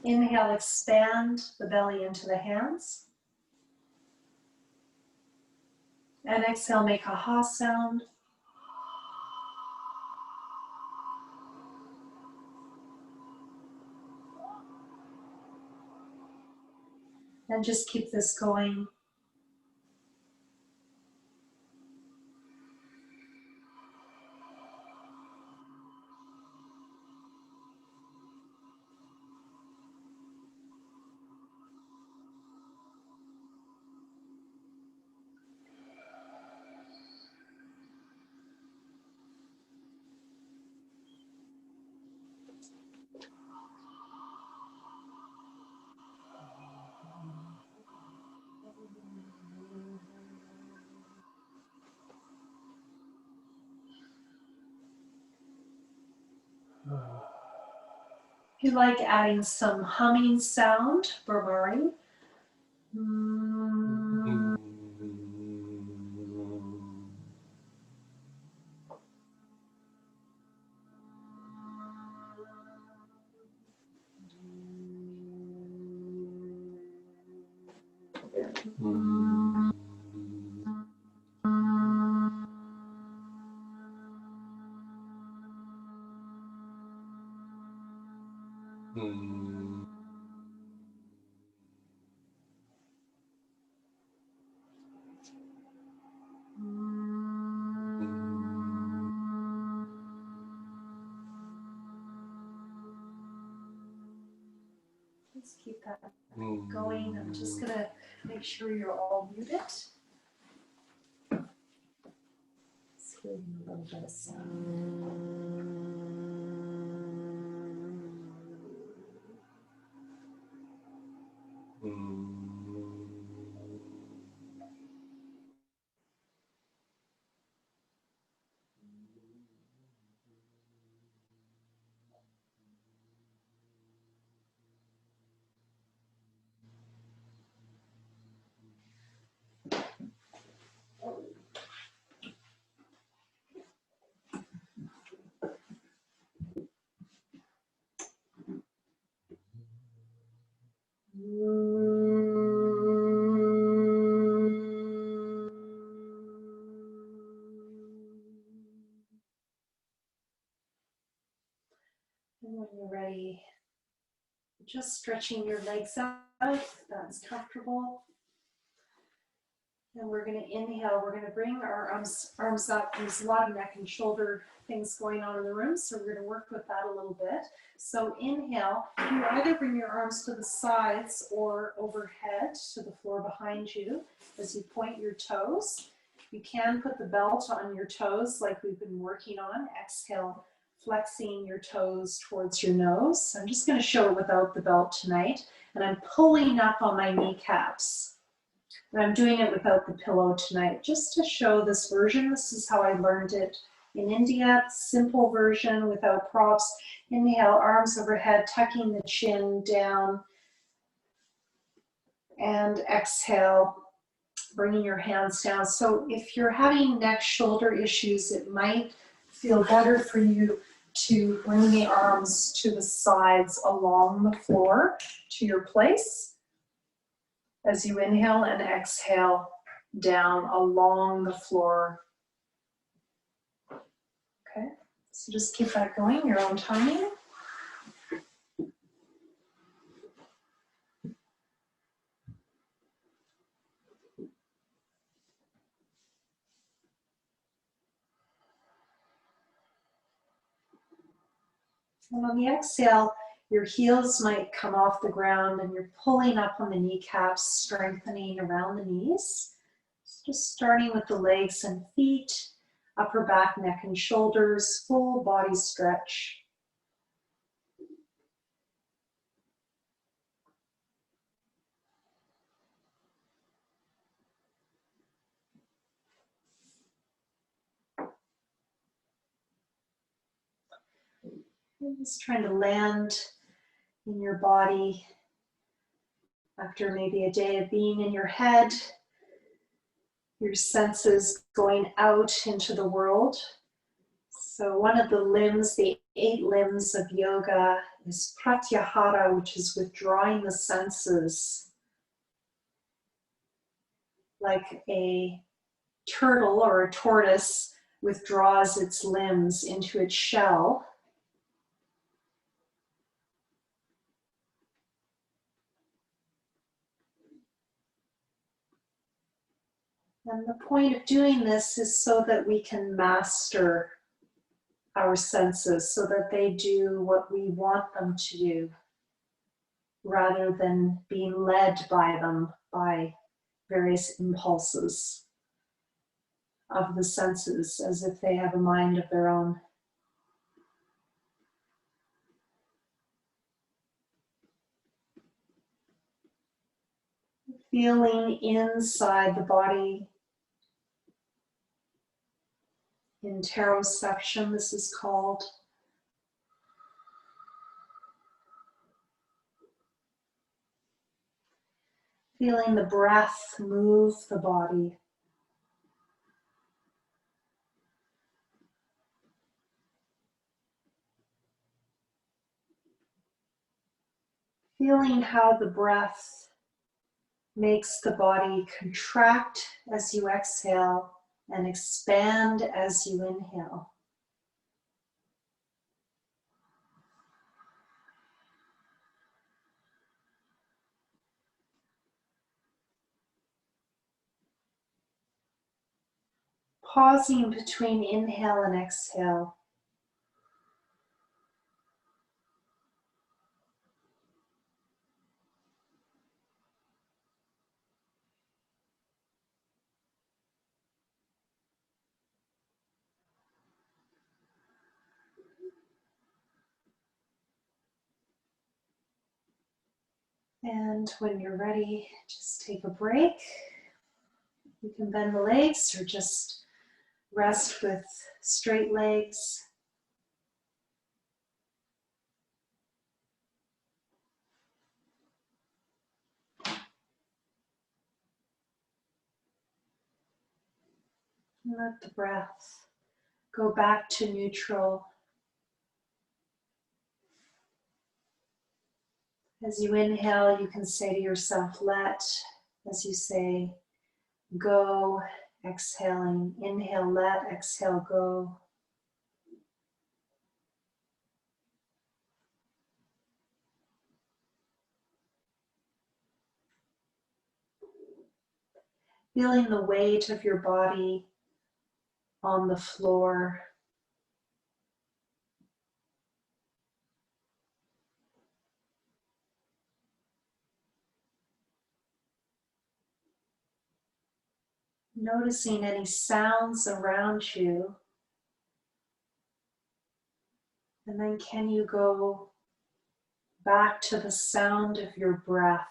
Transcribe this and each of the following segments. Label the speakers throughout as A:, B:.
A: Inhale, expand the belly into the hands. And exhale, make a ha sound. And just keep this going. If you like adding some humming sound, Burmari. Let's keep that going. I'm just going to make sure you're all muted. Let's hear a little bit of sound. And when you're ready, just stretching your legs out, if that's comfortable. And we're going to inhale, we're going to bring our arms up. There's a lot of neck and shoulder things going on in the room, so we're going to work with that a little bit. So inhale, you either bring your arms to the sides or overhead to the floor behind you as you point your toes. You can put the belt on your toes like we've been working on. Exhale, flexing your toes towards your nose. I'm just going to show it without the belt tonight. And I'm pulling up on my kneecaps. And I'm doing it without the pillow tonight, just to show this version. This is how I learned it in India. Simple version without props. Inhale, arms overhead, tucking the chin down. And exhale, bringing your hands down. So if you're having neck, shoulder issues, it might feel better for you to bring the arms to the sides along the floor to your place. As you inhale and exhale down along the floor. Okay, so just keep that going, your own timing. And on the exhale, your heels might come off the ground and you're pulling up on the kneecaps, strengthening around the knees. So just starting with the legs and feet, upper back, neck and shoulders, full body stretch. And just trying to land in your body after maybe a day of being in your head, your senses going out into the world. So one of the limbs, the 8 limbs of yoga, is pratyahara, which is withdrawing the senses, like a turtle or a tortoise withdraws its limbs into its shell. And the point of doing this is so that we can master our senses, so that they do what we want them to do, rather than being led by them, by various impulses of the senses, as if they have a mind of their own. Feeling inside the body, interoception, this is called. Feeling the breath move the body. Feeling how the breath makes the body contract as you exhale and expand as you inhale. Pausing between inhale and exhale. And when you're ready, just take a break. You can bend the legs or just rest with straight legs. And let the breath go back to neutral. As you inhale, you can say to yourself, let. As you say, go, exhaling. Inhale, let, exhale, go. Feeling the weight of your body on the floor. Noticing any sounds around you. And then can you go back to the sound of your breath?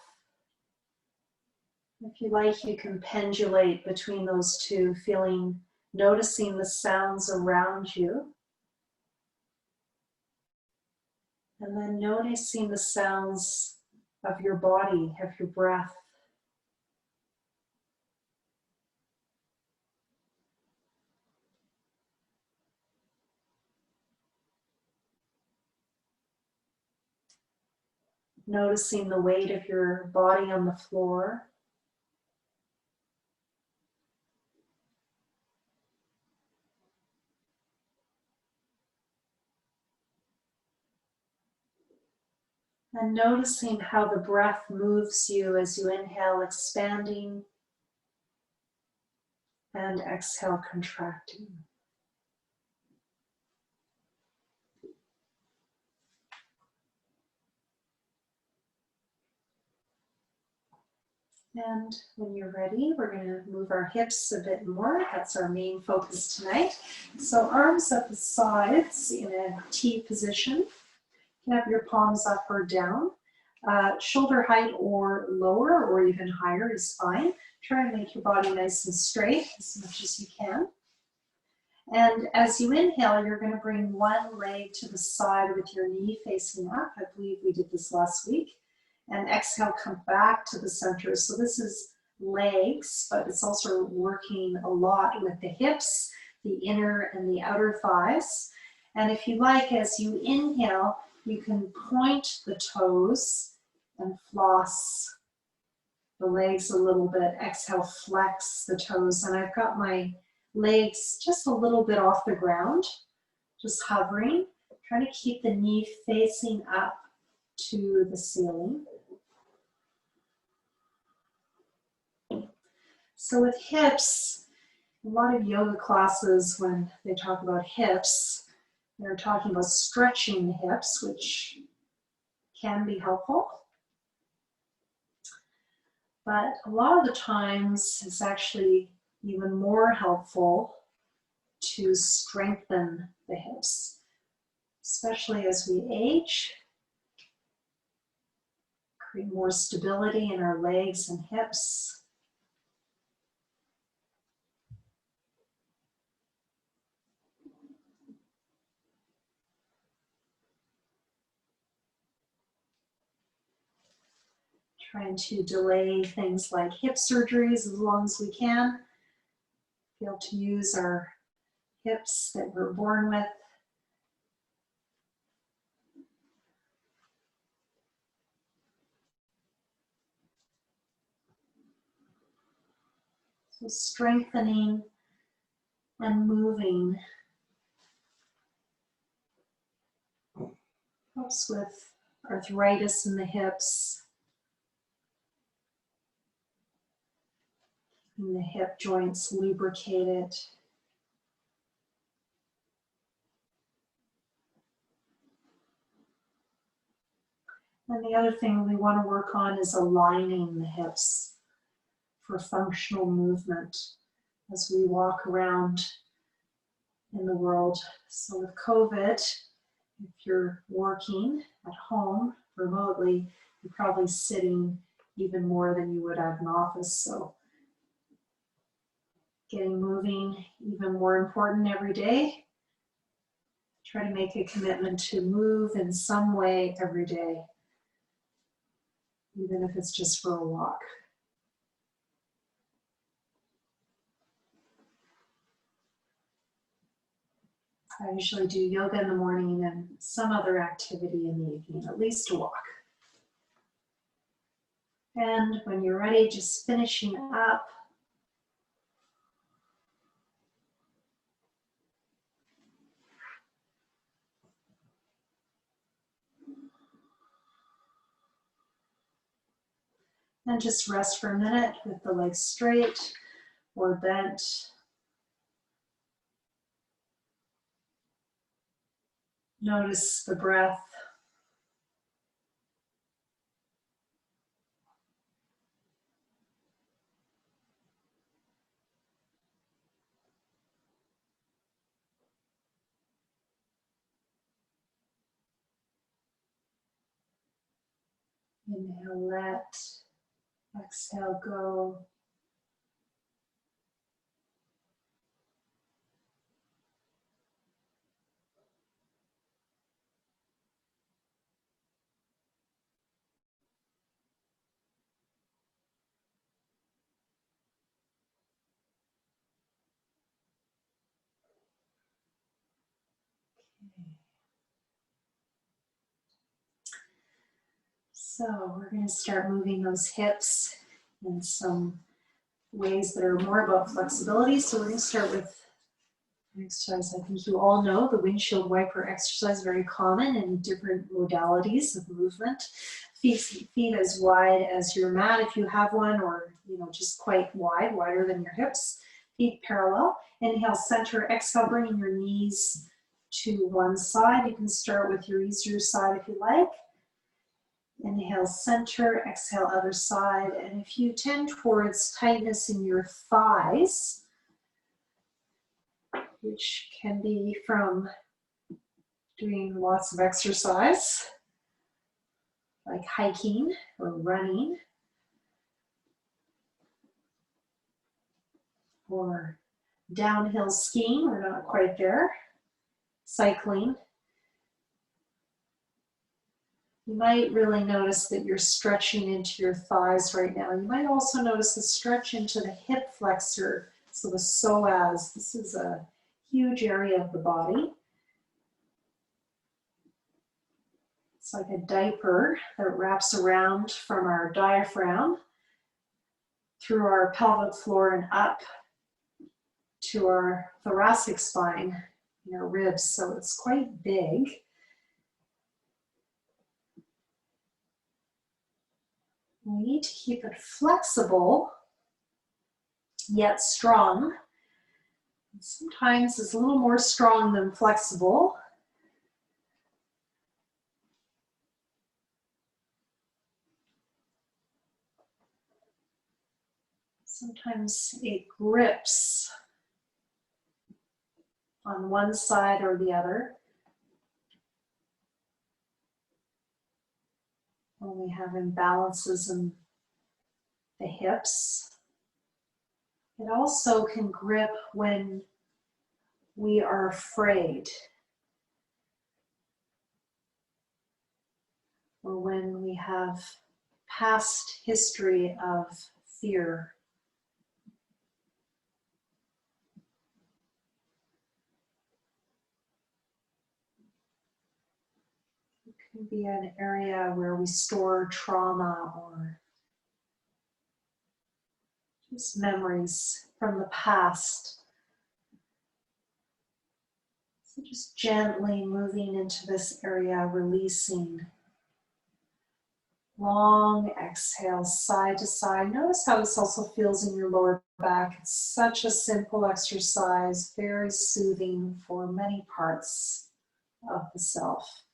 A: If you like, you can pendulate between those two, noticing the sounds around you. And then noticing the sounds of your body, of your breath. Noticing the weight of your body on the floor. And noticing how the breath moves you as you inhale, expanding, and exhale, contracting. And when you're ready, we're going to move our hips a bit more. That's our main focus tonight. So arms at the sides in a T position. You can have your palms up or down. Shoulder height or lower or even higher is fine. Try and make your body nice and straight as much as you can. And as you inhale, you're going to bring one leg to the side with your knee facing up. I believe we did this last week. And exhale, come back to the center. So this is legs, but it's also working a lot with the hips, the inner and the outer thighs. And if you like, as you inhale, You can point the toes and floss the legs a little bit. Exhale, flex the toes. And I've got my legs just a little bit off the ground, just hovering, trying to keep the knee facing up to the ceiling. So with hips, a lot of yoga classes, when they talk about hips, they're talking about stretching the hips, which can be helpful. But a lot of the times it's actually even more helpful to strengthen the hips, especially as we age, create more stability in our legs and hips. Trying to delay things like hip surgeries as long as we can. Be able to use our hips that we're born with. So strengthening and moving helps with arthritis in the hips, and the hip joints lubricated. And the other thing we want to work on is aligning the hips for functional movement as we walk around in the world. So with COVID, if you're working at home remotely, you're probably sitting even more than you would at an office. So getting moving even more important every day. Try to make a commitment to move in some way every day, even if it's just for a walk. I usually do yoga in the morning and some other activity in the evening, at least a walk. And when you're ready, just finishing up. And just rest for a minute with the legs straight or bent. Notice the breath. Inhale, let. Exhale, go. So we're going to start moving those hips in some ways that are more about flexibility. So we're going to start with an exercise I think you all know, the windshield wiper exercise, very common in different modalities of movement. Feet as wide as your mat if you have one, or just quite wide, wider than your hips. Feet parallel. Inhale, center. Exhale, bringing your knees to one side. You can start with your easier side if you like. Inhale, center, exhale, other side. And if you tend towards tightness in your thighs, which can be from doing lots of exercise, like hiking or running, or downhill skiing, we're not quite there, cycling, you might really notice that you're stretching into your thighs right now. You might also notice the stretch into the hip flexor, so the psoas. This is a huge area of the body. It's like a diaper that wraps around from our diaphragm through our pelvic floor and up to our thoracic spine, our ribs, so it's quite big. We need to keep it flexible, yet strong. Sometimes it's a little more strong than flexible. Sometimes it grips on one side or the other. When we have imbalances in the hips. It also can grip when we are afraid or when we have past history of fear. It can be an area where we store trauma or just memories from the past. So just gently moving into this area, releasing. Long exhale, side to side. Notice how this also feels in your lower back. It's such a simple exercise, very soothing for many parts of the self.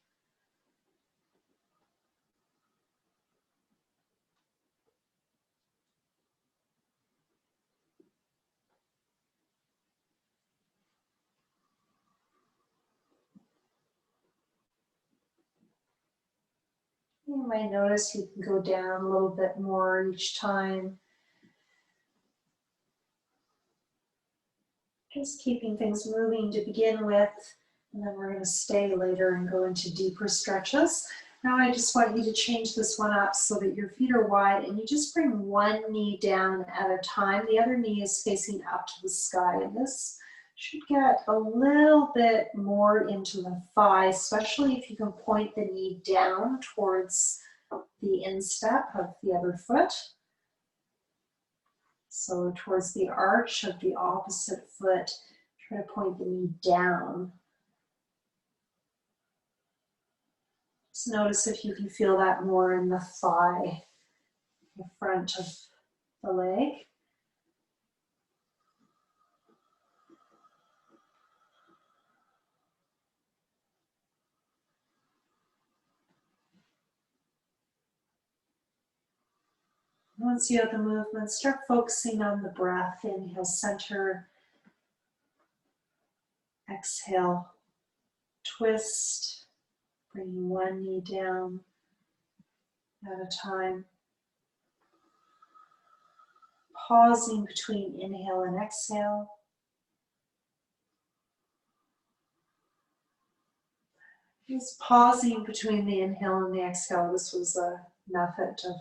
A: You might notice you can go down a little bit more each time. Just keeping things moving to begin with, and then we're going to stay later and go into deeper stretches. Now I just want you to change this one up so that your feet are wide and you just bring one knee down at a time. The other knee is facing up to the sky, and this should get a little bit more into the thigh, especially if you can point the knee down towards the instep of the other foot. So towards the arch of the opposite foot, try to point the knee down. Just notice if you can feel that more in the thigh, the front of the leg. Once you have the movement, start focusing on the breath. Inhale, center. Exhale, twist. Bringing one knee down at a time. Pausing between inhale and exhale. Just pausing between the inhale and the exhale. This was a method of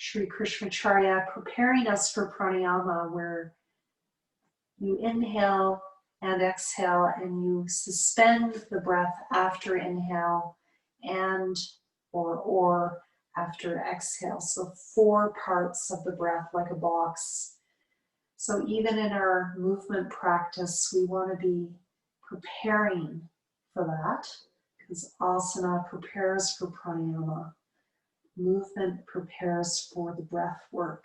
A: Sri Krishnamacharya preparing us for pranayama, where you inhale and exhale and you suspend the breath after inhale and or after exhale. So 4 parts of the breath like a box. So even in our movement practice, we want to be preparing for that, because asana prepares for pranayama. Movement prepares for the breath work.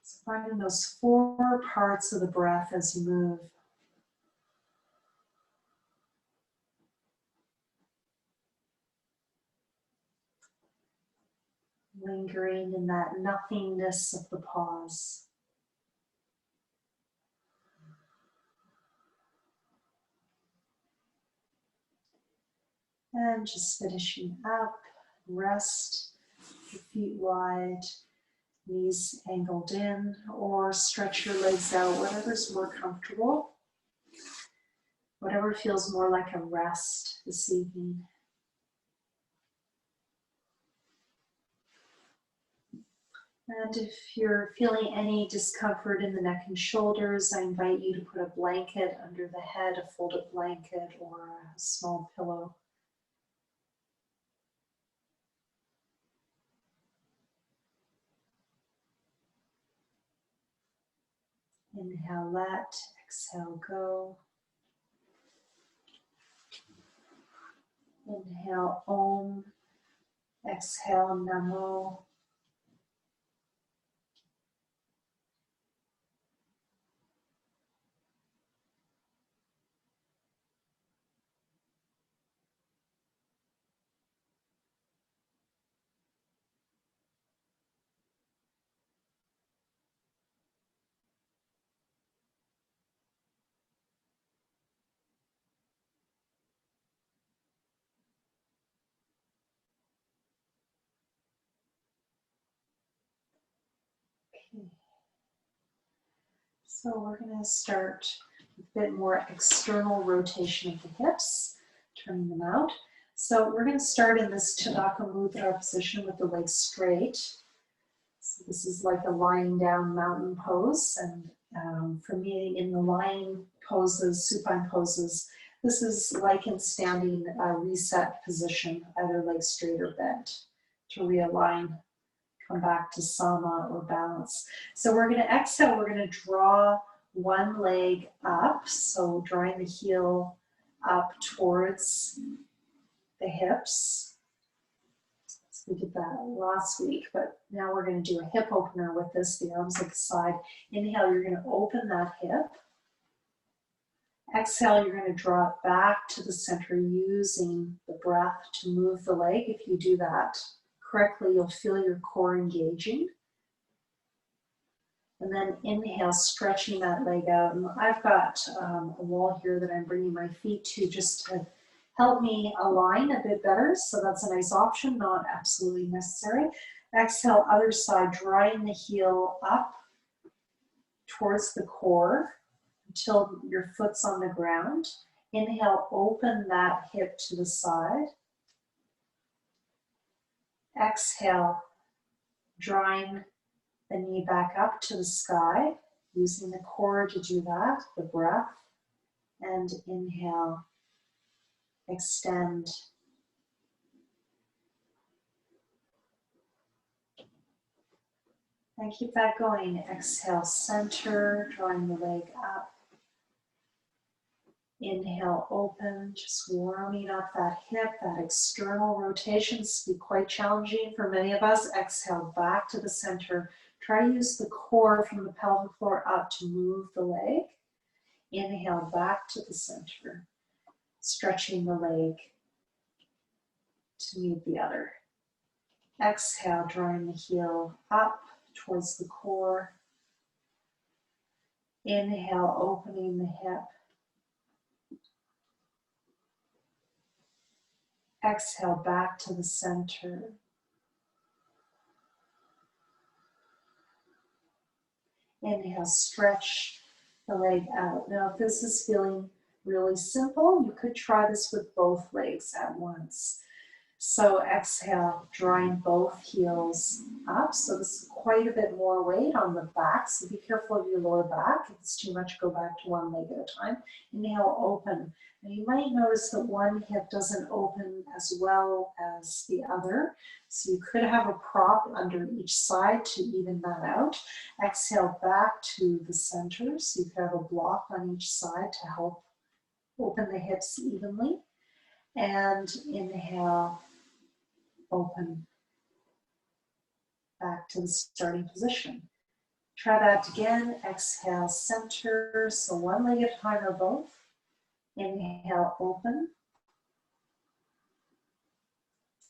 A: So finding those 4 parts of the breath as you move. Lingering in that nothingness of the pause. And just finishing up, rest, your feet wide, knees angled in, or stretch your legs out, whatever's more comfortable. Whatever feels more like a rest this evening. And if you're feeling any discomfort in the neck and shoulders, I invite you to put a blanket under the head, a folded blanket or a small pillow. Inhale, let, exhale, go. Inhale, Om. Exhale, Namo. Okay. So we're going to start with a bit more external rotation of the hips, turning them out. So we're going to start in this Tadaka Mudra position with the legs straight. So this is like a lying down mountain pose. And for me, in the lying poses, supine poses, this is like in standing reset position, either leg straight or bent, to realign, come back to sama or balance. So we're going to exhale, we're going to draw one leg up, so drawing the heel up towards the hips. So we did that last week, but now we're going to do a hip opener with this, the arms at the side. Inhale, you're going to open that hip. Exhale, you're going to draw it back to the center using the breath to move the leg. If you do that correctly, you'll feel your core engaging. And then inhale, stretching that leg out. And I've got a wall here that I'm bringing my feet to just to help me align a bit better. So that's a nice option, not absolutely necessary. Exhale, other side, drawing the heel up towards the core until your foot's on the ground. Inhale, open that hip to the side. Exhale, drawing the knee back up to the sky, using the core to do that, the breath. And inhale, extend. And keep that going. Exhale, center, drawing the leg up. Inhale, open, just warming up that hip, that external rotation. This can be quite challenging for many of us. Exhale, back to the center. Try to use the core from the pelvic floor up to move the leg. Inhale, back to the center, stretching the leg to meet the other. Exhale, drawing the heel up towards the core. Inhale, opening the hip. Exhale, back to the center. Inhale, stretch the leg out. Now, if this is feeling really simple, you could try this with both legs at once. So exhale, drawing both heels up. So this is quite a bit more weight on the back. So be careful of your lower back. If it's too much, go back to one leg at a time. Inhale, open. And you might notice that one hip doesn't open as well as the other. So you could have a prop under each side to even that out. Exhale, back to the center. So you could have a block on each side to help open the hips evenly. And inhale, open back to the starting position. Try that again. Exhale, center. So one leg at a time or both. Inhale, open.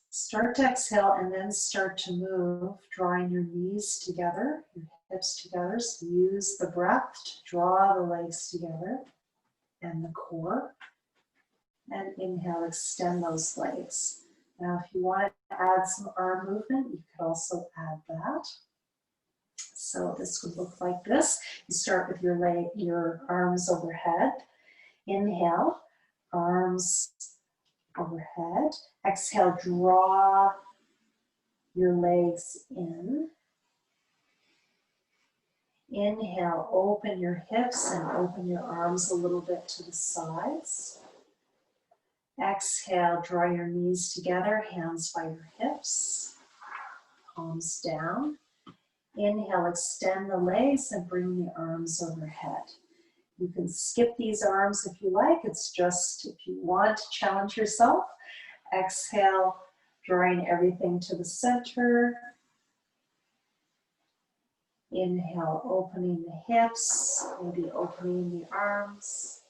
A: Start to exhale and then start to move, drawing your knees together, your hips together. So use the breath to draw the legs together and the core. And inhale, extend those legs. Now, if you want to add some arm movement, you could also add that. So this would look like this. You start with your arms overhead. Inhale, arms overhead. Exhale, draw your legs in. Inhale, open your hips and open your arms a little bit to the sides. Exhale, draw your knees together, hands by your hips, palms down. Inhale, extend the legs and bring the arms overhead. You can skip these arms if you like. It's just if you want to challenge yourself. Exhale, drawing everything to the center. Inhale, opening the hips, maybe opening the arms.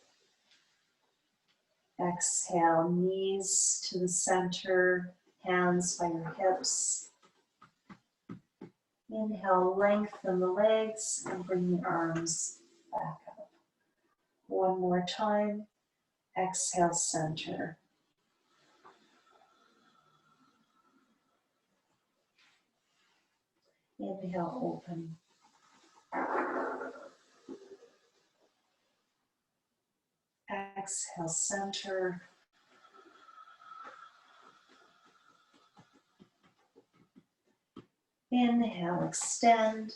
A: Exhale, knees to the center, hands by your hips. Inhale, lengthen the legs and bring the arms back up. One more time. Exhale, center. Inhale, open. Exhale, center. Inhale, extend.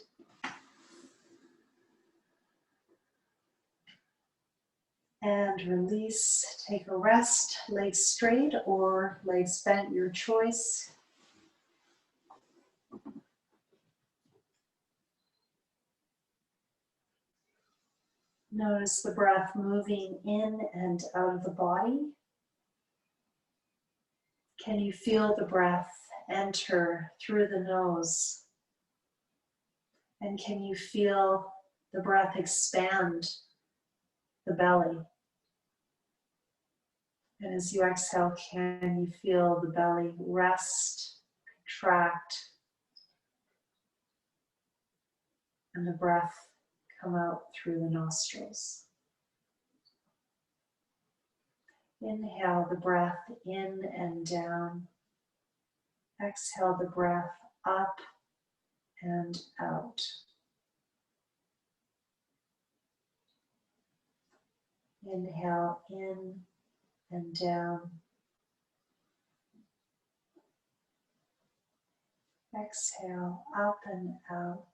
A: And release. Take a rest, legs straight or legs bent, your choice. Notice the breath moving in and out of the body. Can you feel the breath enter through the nose? And can you feel the breath expand the belly? And as you exhale, can you feel the belly rest, contract, and the breath come out through the nostrils? Inhale the breath in and down. Exhale the breath up and out. Inhale in and down. Exhale up and out.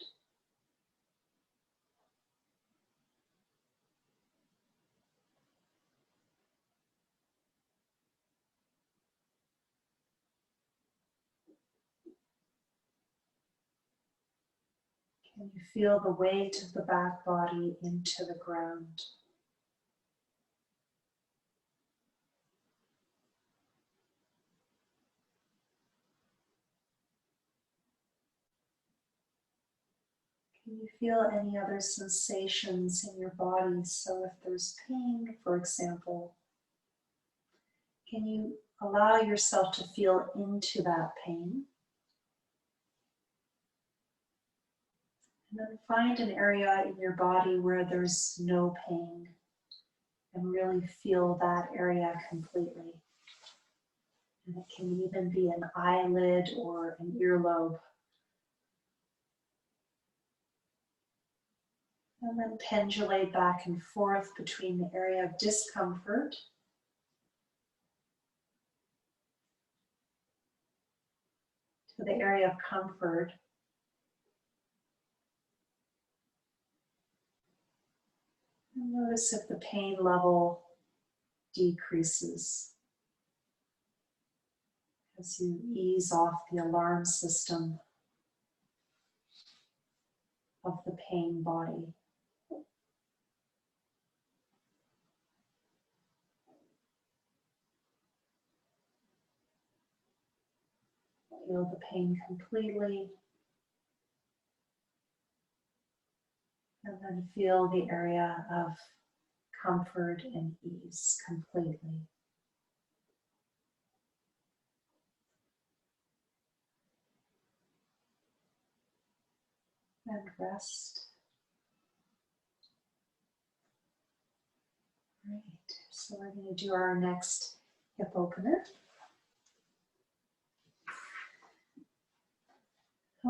A: Can you feel the weight of the back body into the ground? Can you feel any other sensations in your body? So if there's pain, for example, can you allow yourself to feel into that pain? And then find an area in your body where there's no pain and really feel that area completely. And it can even be an eyelid or an earlobe. And then pendulate back and forth between the area of discomfort to the area of comfort. And notice if the pain level decreases as you ease off the alarm system of the pain body. Feel the pain completely. And then feel the area of comfort and ease completely. And rest. Great. So we're going to do our next hip opener.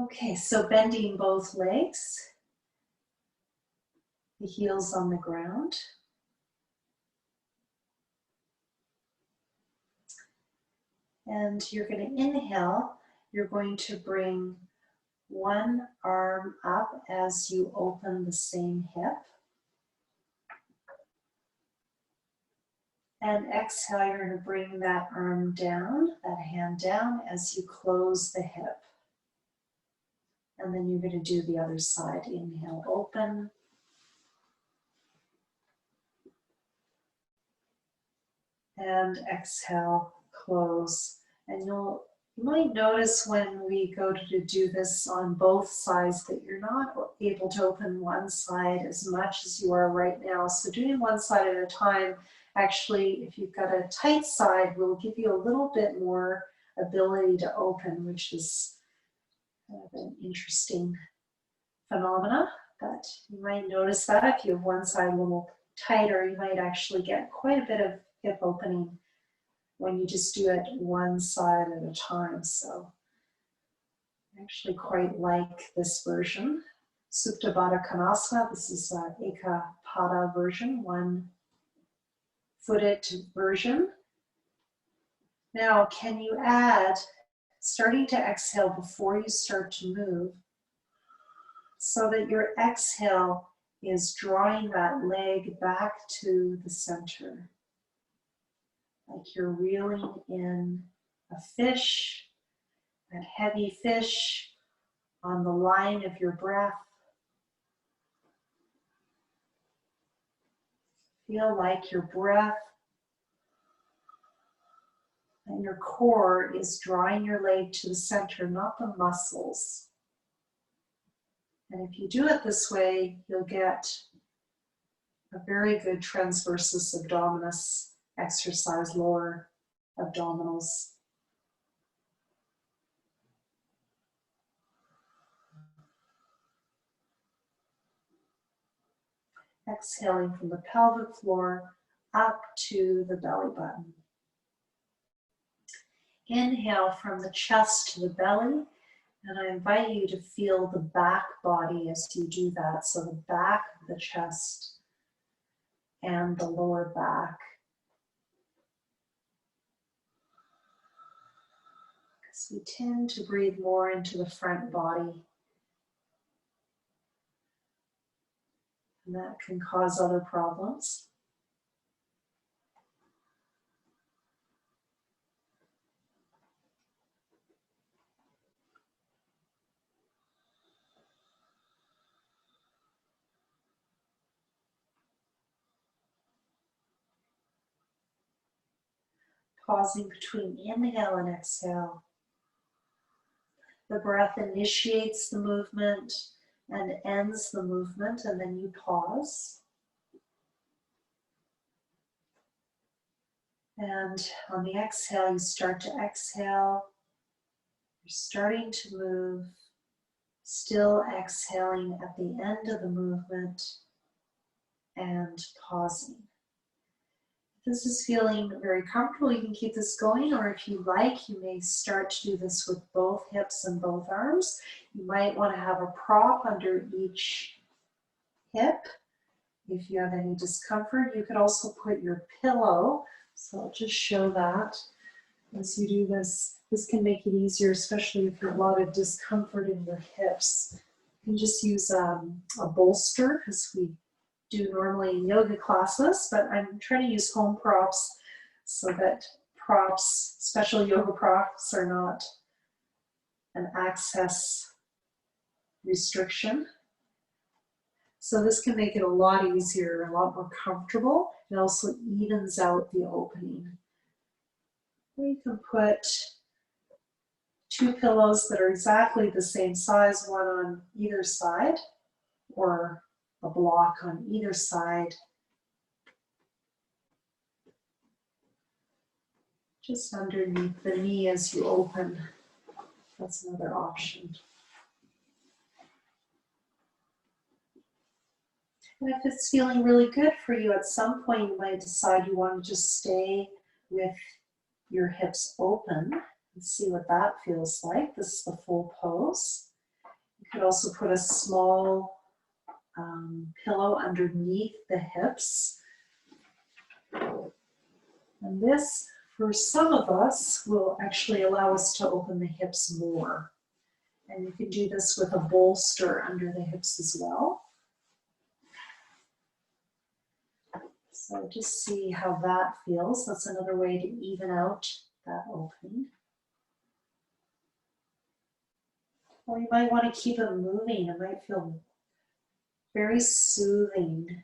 A: Okay, so bending both legs, the heels on the ground. And you're going to inhale, you're going to bring one arm up as you open the same hip. And exhale, you're going to bring that arm down, that hand down as you close the hip. And then you're going to do the other side. Inhale, open. And exhale, close. And you might notice when we go to do this on both sides that you're not able to open one side as much as you are right now. So doing one side at a time, actually, if you've got a tight side, will give you a little bit more ability to open, which is kind of an interesting phenomena. But you might notice that if you have one side a little tighter, you might actually get quite a bit of hip opening when you just do it one side at a time. So I actually quite like this version. Supta Baddha Konasana, this is Eka Pada version, one-footed version. Now, can you add, starting to exhale before you start to move, so that your exhale is drawing that leg back to the center. Like you're reeling in a fish, that heavy fish on the line of your breath. Feel like your breath and your core is drawing your leg to the center, not the muscles. And if you do it this way, you'll get a very good transversus abdominis exercise, lower abdominals. Exhaling from the pelvic floor up to the belly button. Inhale from the chest to the belly, and I invite you to feel the back body as you do that. So the back of the chest and the lower back. Because we tend to breathe more into the front body. And that can cause other problems. Pausing between inhale and exhale. The breath initiates the movement and ends the movement, and then you pause. And on the exhale, you start to exhale. You're starting to move, still exhaling at the end of the movement and pausing. If this is feeling very comfortable, you can keep this going, or if you like, you may start to do this with both hips and both arms. You might want to have a prop under each hip. If you have any discomfort, you could also put your pillow. So I'll just show that as you do this. This can make it easier, especially if you have a lot of discomfort in your hips. You can just use a bolster, as we do normally in yoga classes, but I'm trying to use home props so that props, special yoga props, are not an access restriction. So this can make it a lot easier, a lot more comfortable. It also evens out the opening. You can put two pillows that are exactly the same size, one on either side, or a block on either side. Just underneath the knee as you open. That's another option. And if it's feeling really good for you, at some point you might decide you want to just stay with your hips open and see what that feels like. This is the full pose. You could also put a small pillow underneath the hips. And this, for some of us, will actually allow us to open the hips more. And you can do this with a bolster under the hips as well. So just see how that feels. That's another way to even out that opening. Or you might want to keep it moving. It might feel very soothing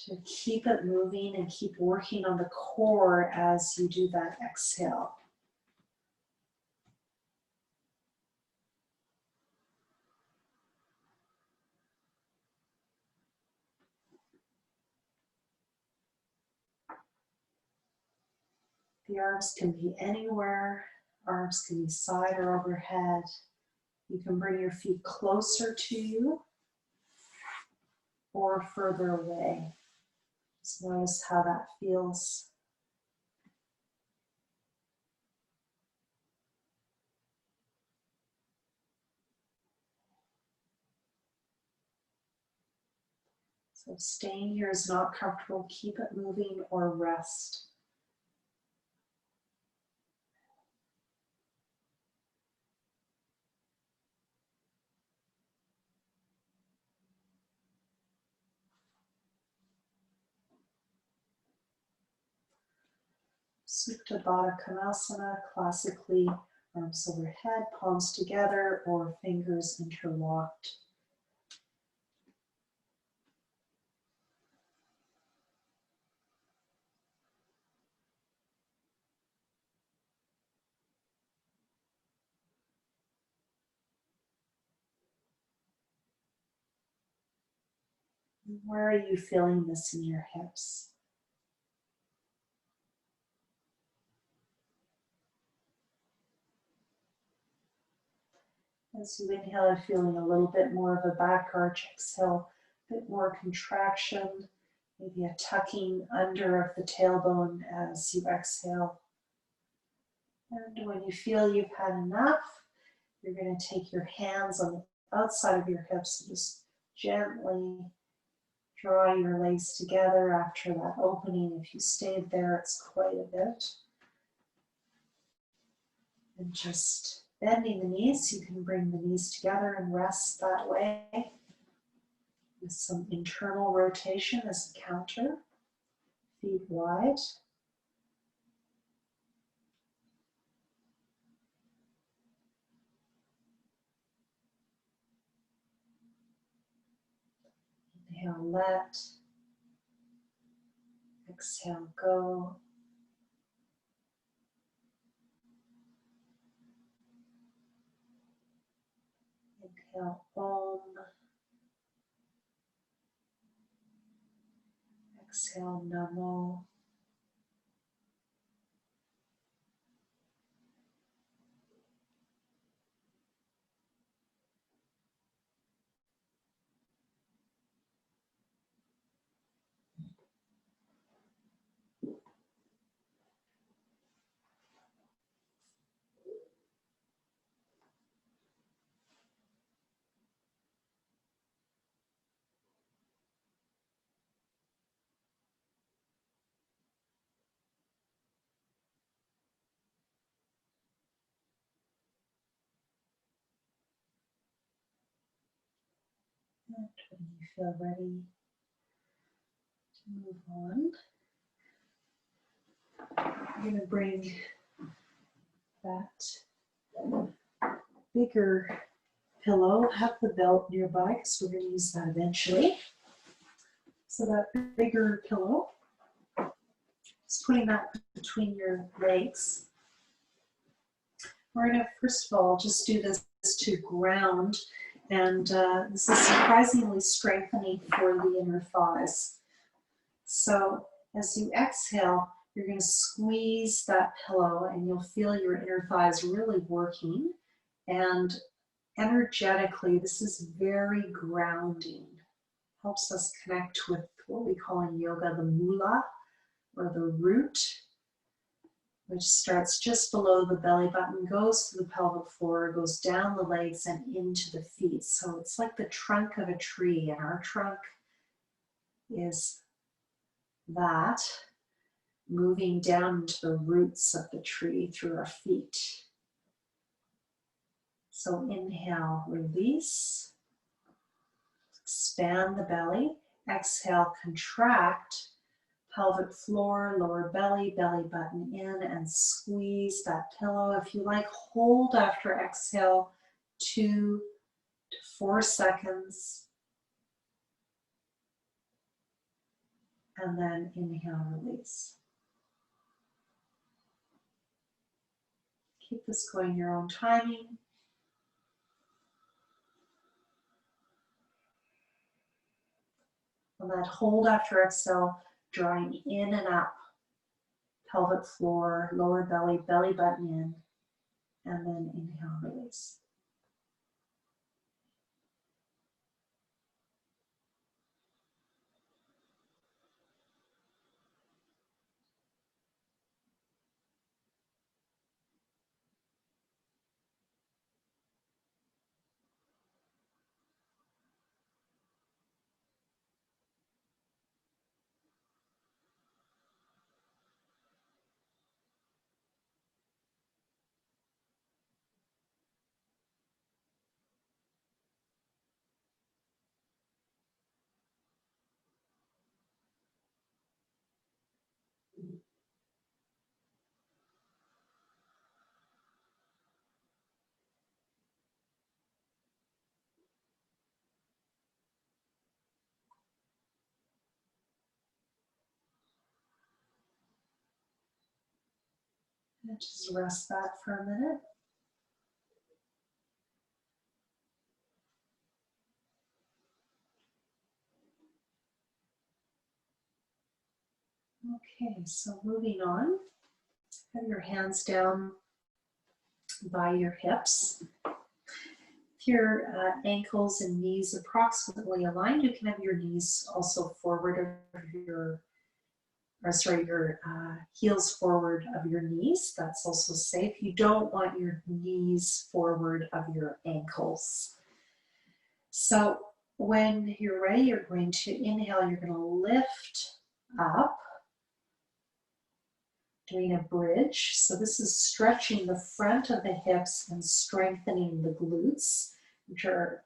A: to keep it moving and keep working on the core as you do that exhale. The arms can be anywhere. Arms can be side or overhead. You can bring your feet closer to you or further away. Just notice how that feels. So if staying here is not comfortable, keep it moving or rest. Supta Baddha Konasana, classically arms overhead, palms together, or fingers interlocked. Where are you feeling this in your hips? As you inhale, I'm feeling a little bit more of a back arch. Exhale, a bit more contraction, maybe a tucking under of the tailbone as you exhale. And when you feel you've had enough, you're going to take your hands on the outside of your hips and just gently draw your legs together after that opening. If you stayed there, it's quite a bit. And just bending the knees, you can bring the knees together and rest that way with some internal rotation as a counter, feet wide. Inhale, let. Exhale, go. Inhale, Om. Exhale, Namo. And when you feel ready to move on, I'm going to bring that bigger pillow, have the belt nearby because we're going to use that eventually. So that bigger pillow, just putting that between your legs. We're going to first of all just do this to ground, and this is surprisingly strengthening for the inner thighs. So as you exhale, you're going to squeeze that pillow and you'll feel your inner thighs really working. And energetically, this is very grounding. Helps us connect with what we call in yoga the mula, or the root, which starts just below the belly button, goes to the pelvic floor, goes down the legs and into the feet. So it's like the trunk of a tree, and our trunk is that, moving down into the roots of the tree through our feet. So inhale, release, expand the belly. Exhale, contract, pelvic floor, lower belly, belly button in, and squeeze that pillow. If you like, hold after exhale 2 to 4 seconds. And then inhale, release. Keep this going your own timing. And that hold after exhale, drawing in and up, pelvic floor, lower belly, belly button in, and then inhale, release. And just rest that for a minute. Okay, so moving on, have your hands down by your hips. If your ankles and knees approximately aligned, you can have your knees also forward of your heels forward of your knees. That's also safe. You don't want your knees forward of your ankles. So when you're ready, you're going to inhale, you're going to lift up, doing a bridge. So this is stretching the front of the hips and strengthening the glutes, which are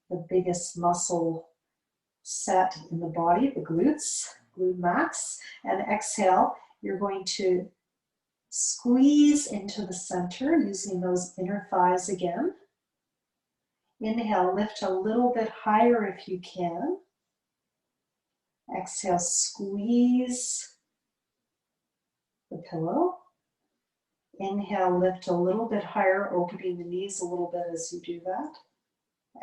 A: the biggest muscle set in the body, the glutes, glute max. And exhale, you're going to squeeze into the center using those inner thighs again. Inhale, lift a little bit higher if you can. Exhale, squeeze the pillow. Inhale, lift a little bit higher, opening the knees a little bit as you do that.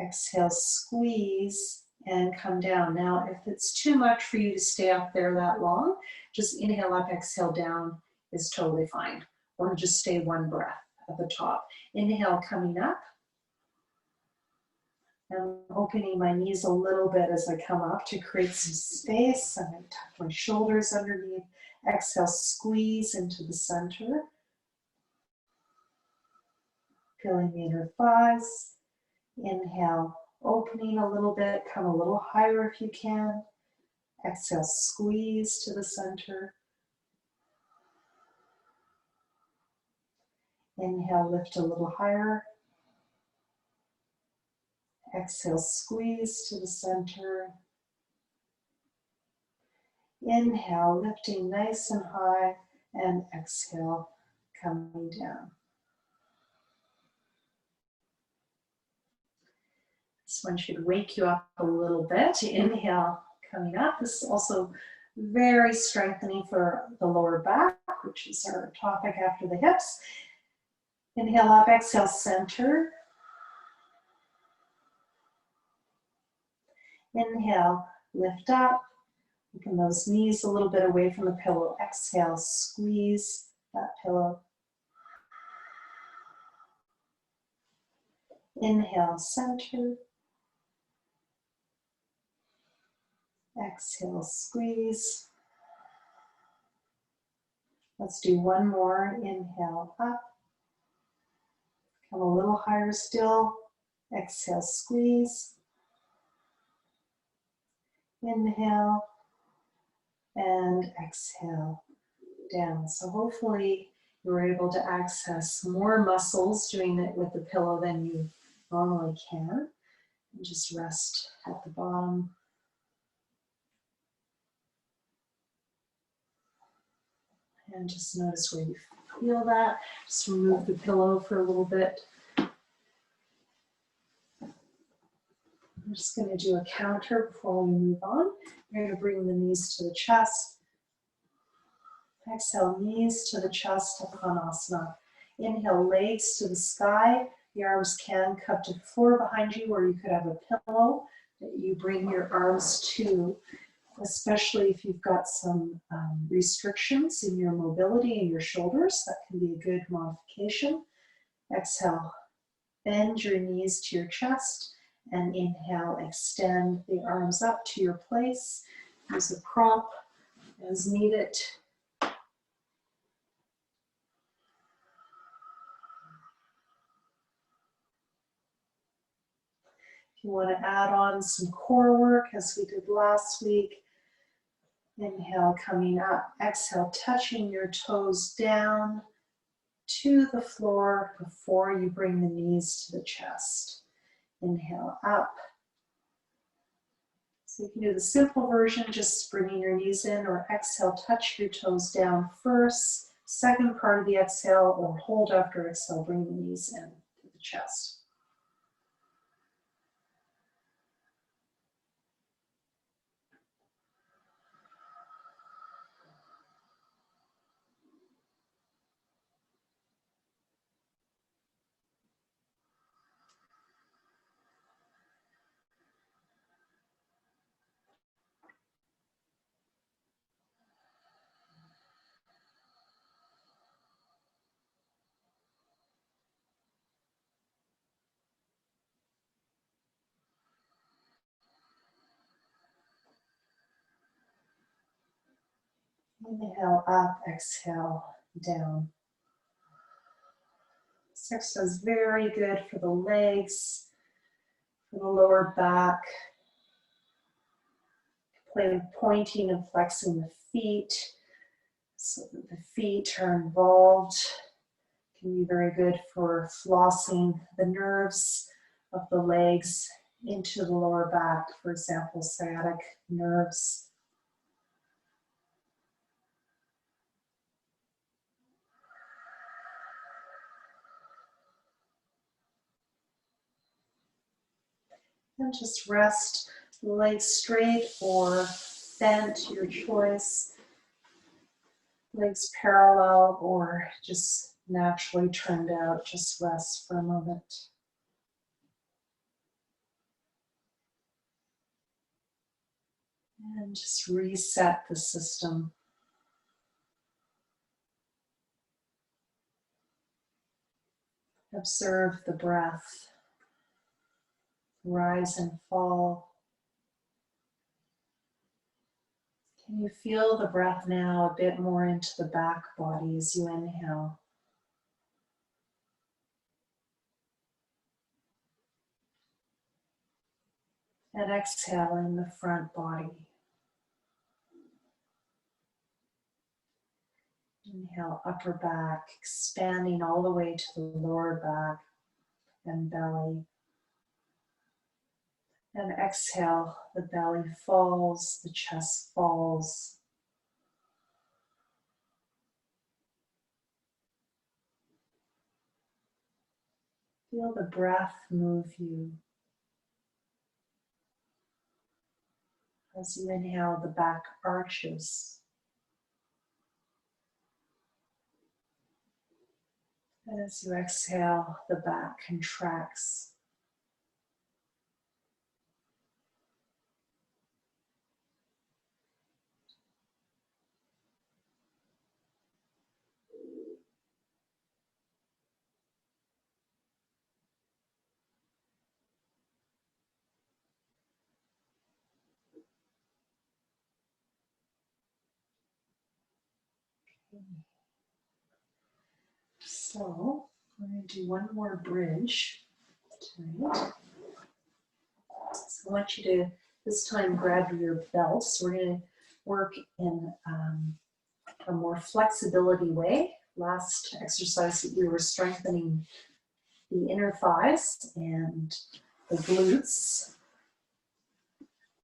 A: Exhale, squeeze, and come down. Now, if it's too much for you to stay up there that long, just inhale up, exhale down is totally fine. Or just stay one breath at the top. Inhale, coming up. And opening my knees a little bit as I come up to create some space. I'm going to tuck my shoulders underneath. Exhale, squeeze into the center. Feeling the inner thighs. Inhale, opening a little bit, come a little higher if you can. Exhale, squeeze to the center. Inhale, lift a little higher. Exhale, squeeze to the center. Inhale, lifting nice and high, and exhale, coming down. This one should wake you up a little bit. Inhale, coming up. This is also very strengthening for the lower back, which is our topic after the hips. Inhale up, exhale, center. Inhale, lift up. Open those knees a little bit away from the pillow. Exhale, squeeze that pillow. Inhale, center. Exhale, squeeze. Let's do one more. Inhale, up. Come a little higher still. Exhale, squeeze. Inhale and exhale down. So hopefully You were able to access more muscles doing it with the pillow than you normally can. And just rest at the bottom. And just notice where you feel that. Just remove the pillow for a little bit. I'm just going to do a counter before we move on. You're going to bring the knees to the chest. Exhale, knees to the chest, asana. Inhale, legs to the sky. The arms can cup to the floor behind you, or you could have a pillow that you bring your arms to, especially if you've got some restrictions in your mobility in your shoulders. That can be a good modification. Exhale, bend your knees to your chest, and inhale, extend the arms up to your place. Use a prop as needed. If you want to add on some core work as we did last week, inhale, coming up. Exhale, touching your toes down to the floor before you bring the knees to the chest. Inhale, up. So you can do the simple version, just bringing your knees in, or exhale, touch your toes down first. Second part of the exhale, or hold after exhale, bring the knees in to the chest. Inhale up, exhale down. This exercise is very good for the legs, for the lower back. Play with pointing and flexing the feet so that the feet are involved. It can be very good for flossing the nerves of the legs into the lower back, for example, sciatic nerves. And just rest the legs straight or bent, your choice. Legs parallel or just naturally turned out. Just rest for a moment. And just reset the system. Observe the breath. Rise and fall. Can you feel the breath now a bit more into the back body as you inhale? And exhale in the front body. Inhale, upper back, expanding all the way to the lower back and belly. And exhale, the belly falls, the chest falls. Feel the breath move you. As you inhale, the back arches. And as you exhale, the back contracts. So, we're going to do one more bridge tonight. So I want you to this time grab your belt. So we're going to work in a more flexibility way last exercise that we were strengthening the inner thighs and the glutes,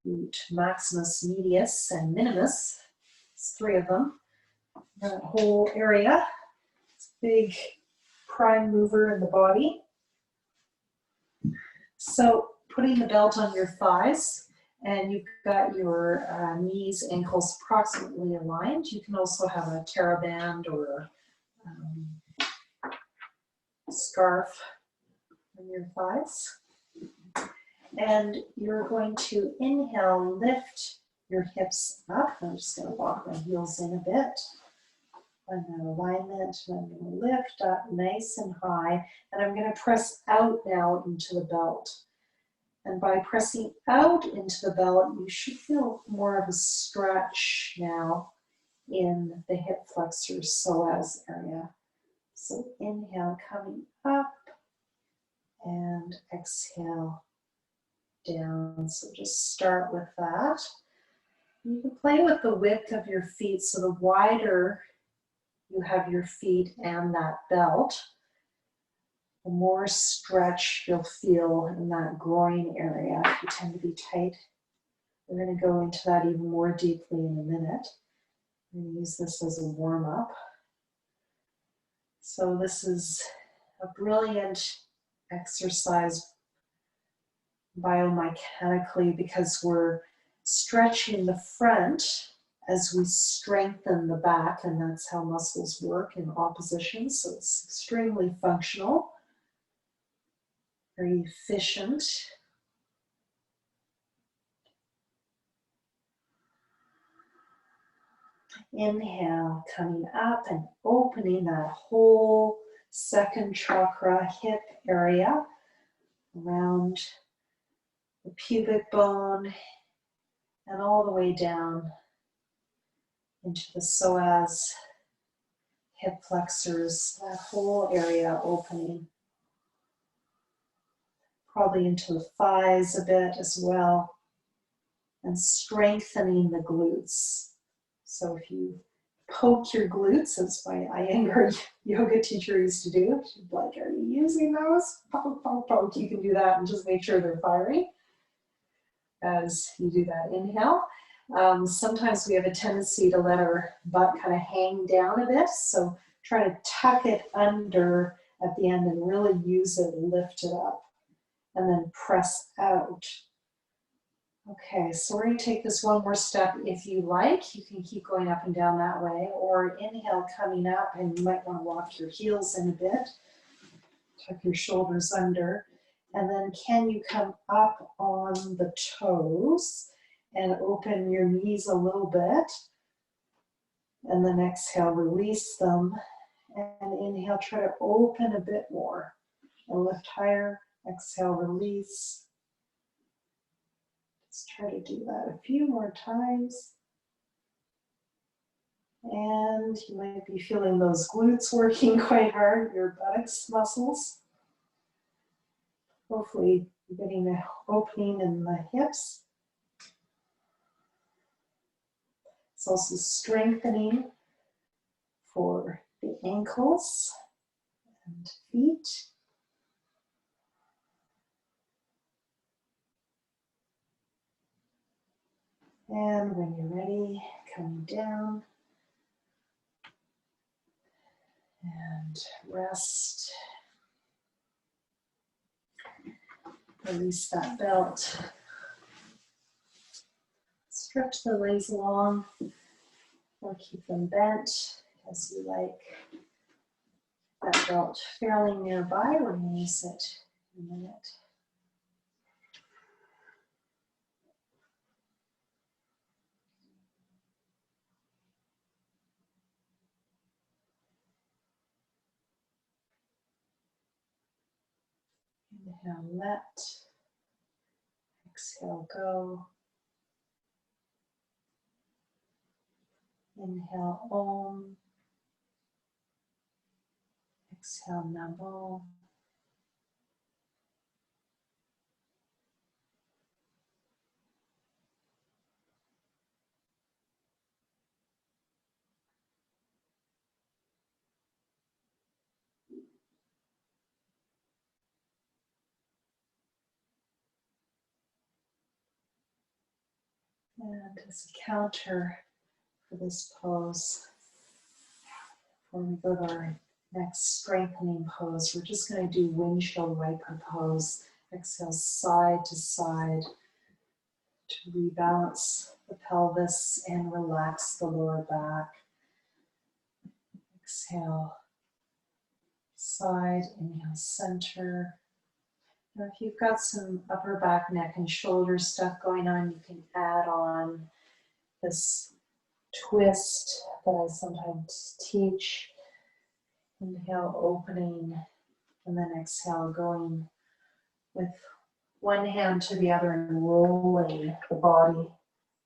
A: glute maximus, medius, and minimus. It's 3 of them. That whole area. It's a big prime mover in the body. So putting the belt on your thighs, and you've got your knees, ankles approximately aligned. You can also have a TheraBand or scarf on your thighs. And you're going to inhale, lift your hips up. I'm just going to walk my heels in a bit. I'm in alignment, and I'm going to lift up nice and high, and I'm going to press out now into the belt. And by pressing out into the belt, you should feel more of a stretch now in the hip flexors, psoas area. So inhale, coming up, and exhale down. So just start with that. You can play with the width of your feet, so the wider you have your feet and that belt, the more stretch you'll feel in that groin area if you tend to be tight. We're going to go into that even more deeply in a minute. I'm going to use this as a warm-up. So this is a brilliant exercise biomechanically because we're stretching the front as we strengthen the back, and that's how muscles work in opposition. So it's extremely functional, very efficient. Inhale, coming up and opening that whole second chakra, hip area, around the pubic bone and all the way down into the psoas, hip flexors, that whole area opening. Probably into the thighs a bit as well, and strengthening the glutes. So if you poke your glutes, as my Iyengar yoga teacher used to do, she'd be like, are you using those? Poke, poke, poke. You can do that and just make sure they're firing as you do that inhale. Sometimes we have a tendency to let our butt kind of hang down a bit, so try to tuck it under at the end and really use it, lift it up, and then press out. Okay, so we're going to take this one more step. If you like, you can keep going up and down that way, or inhale coming up, and you might want to walk your heels in a bit, tuck your shoulders under, and then can you come up on the toes and open your knees a little bit, and then exhale, release them, and inhale, try to open a bit more, and lift higher, exhale, release. Let's try to do that a few more times. And you might be feeling those glutes working quite hard, your buttocks muscles. Hopefully you're getting an opening in the hips. It's also strengthening for the ankles and feet. And when you're ready, coming down and rest. Release that belt. Stretch the legs long or keep them bent as you like. That belt fairly nearby, we're going to use it in a minute. Inhale, let. Exhale, go. Inhale, om. Exhale, namo. And as a counter for this pose, before we go to our next strengthening pose, we're just going to do windshield wiper pose. Exhale side to side to rebalance the pelvis and relax the lower back. Exhale side, inhale center. Now if you've got some upper back, neck, and shoulder stuff going on, you can add on this twist that I sometimes teach. Inhale, opening, and then exhale, going with one hand to the other and rolling the body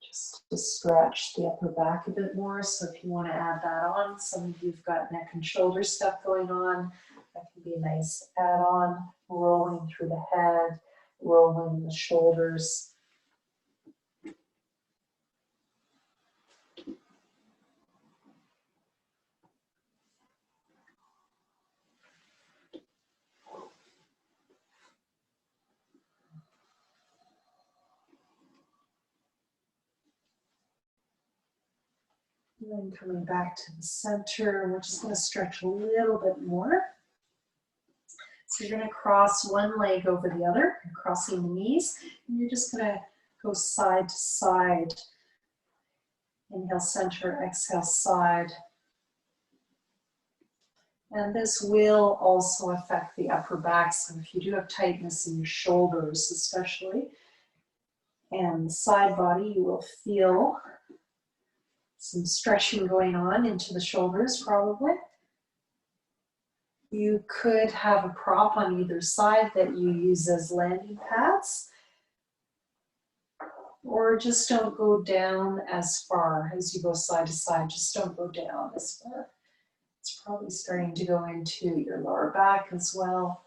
A: just to stretch the upper back a bit more. So if you want to add that on, some of you've got neck and shoulder stuff going on, that can be a nice add-on, rolling through the head, rolling the shoulders. And then coming back to the center, we're just going to stretch a little bit more. So you're going to cross one leg over the other, crossing the knees, and you're just going to go side to side. Inhale, center, exhale, side. And this will also affect the upper back. So if you do have tightness in your shoulders, especially, and the side body, you will feel some stretching going on into the shoulders, probably. You could have a prop on either side that you use as landing pads, or just don't go down as far as you go side to side. Just don't go down as far. It's probably starting to go into your lower back as well.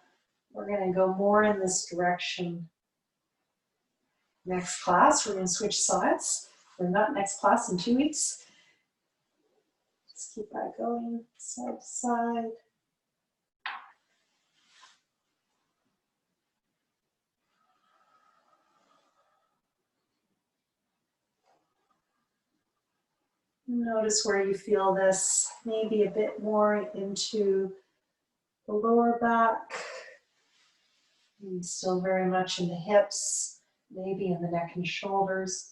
A: We're going to go more in this direction. Next class, we're going to switch sides. Or not next class, in 2 weeks. Just keep that going, side to side. Notice where you feel this, maybe a bit more into the lower back, and still very much in the hips, maybe in the neck and shoulders.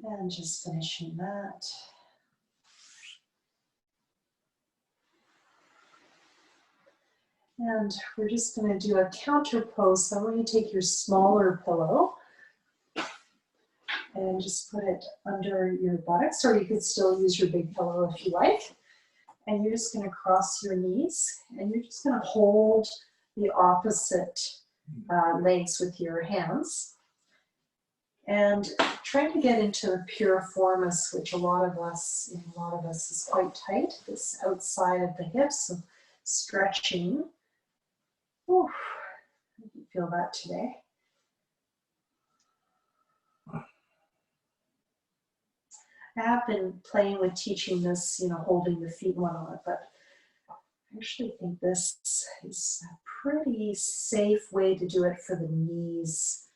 A: And just finishing that. And we're just going to do a counter pose. So I'm going to take your smaller pillow and just put it under your buttocks, or you could still use your big pillow if you like. And you're just going to cross your knees, and you're just going to hold the opposite legs with your hands. And trying to get into the piriformis, which a lot of us is quite tight, this outside of the hips, so stretching. Oof, I can feel that today. I have been playing with teaching this, holding the feet one on it, but I actually think this is a pretty safe way to do it for the knees.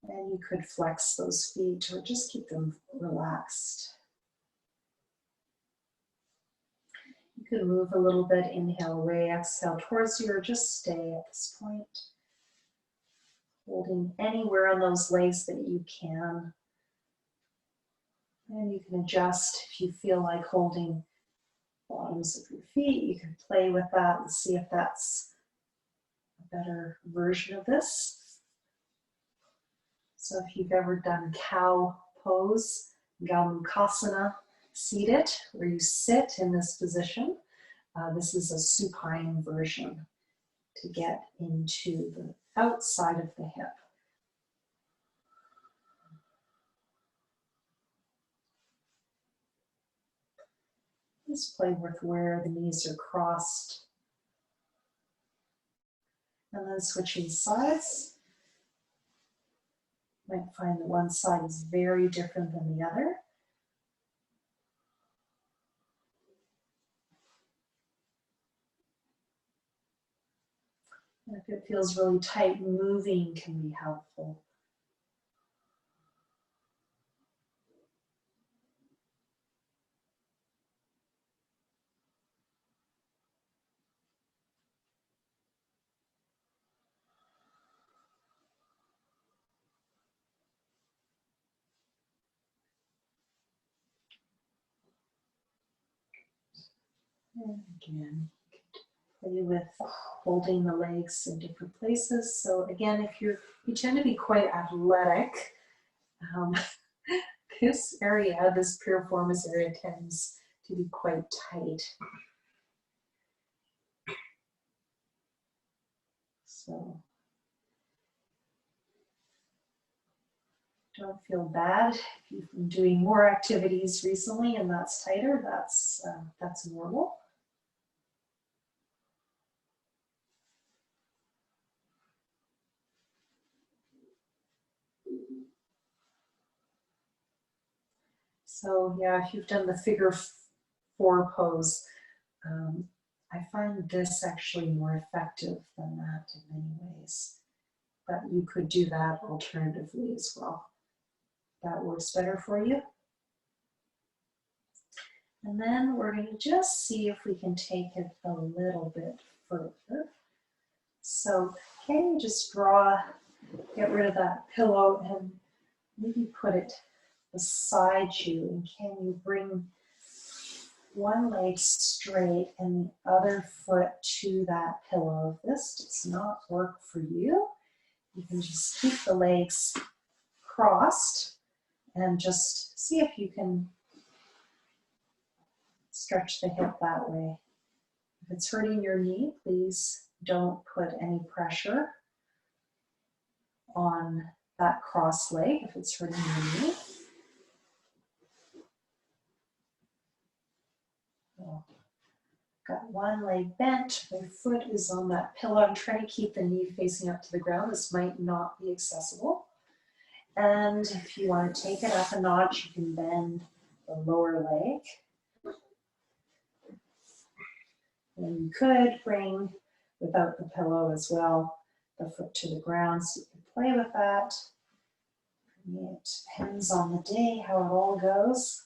A: And you could flex those feet or just keep them relaxed. You can move a little bit, inhale away, exhale towards you, or just stay at this point. Holding anywhere on those legs that you can. And you can adjust if you feel like holding bottoms of your feet. You can play with that and see if that's a better version of this. So if you've ever done cow pose, Gomukhasana, seated, where you sit in this position, this is a supine version to get into the outside of the hip. Just play with where the knees are crossed. And then switching sides. You might find that one side is very different than the other. And if it feels really tight, moving can be helpful. And again, play with holding the legs in different places. So again, if you tend to be quite athletic, this area, this piriformis area, tends to be quite tight. So don't feel bad if you've been doing more activities recently and that's tighter. That's normal. So yeah, if you've done the figure 4 pose, I find this actually more effective than that in many ways. But you could do that alternatively as well. That works better for you. And then we're going to just see if we can take it a little bit further. So can you just get rid of that pillow and maybe put it beside you, and can you bring one leg straight and the other foot to that pillow? If this does not work for you, you can just keep the legs crossed and just see if you can stretch the hip that way. If it's hurting your knee, please don't put any pressure on that cross leg if it's hurting your knee. So, got one leg bent, my foot is on that pillow. I'm trying to keep the knee facing up to the ground. This might not be accessible. And if you want to take it up a notch, you can bend the lower leg. And you could bring, without the pillow as well, the foot to the ground, so you can play with that. It depends on the day how it all goes.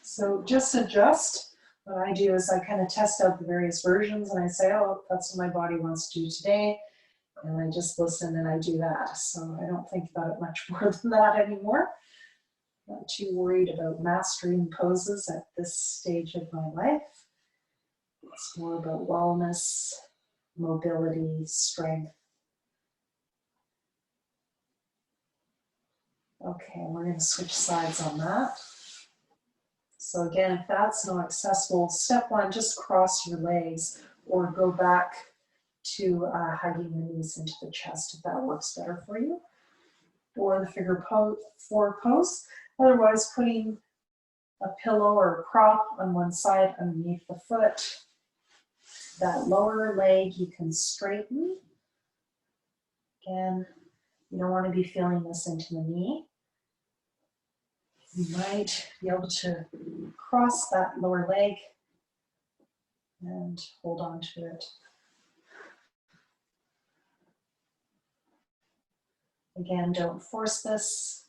A: So just adjust. What I do is I kind of test out the various versions and I say, oh, that's what my body wants to do today. And I just listen and I do that. So I don't think about it much more than that anymore. Not too worried about mastering poses at this stage of my life. It's more about wellness, mobility, strength. Okay, we're going to switch sides on that. So again, if that's not accessible, step 1, just cross your legs or go back to hugging the knees into the chest if that works better for you. Or the figure 4 pose. Otherwise, putting a pillow or a prop on one side underneath the foot. That lower leg you can straighten. Again, you don't want to be feeling this into the knee. You might be able to cross that lower leg and hold on to it. Again, don't force this.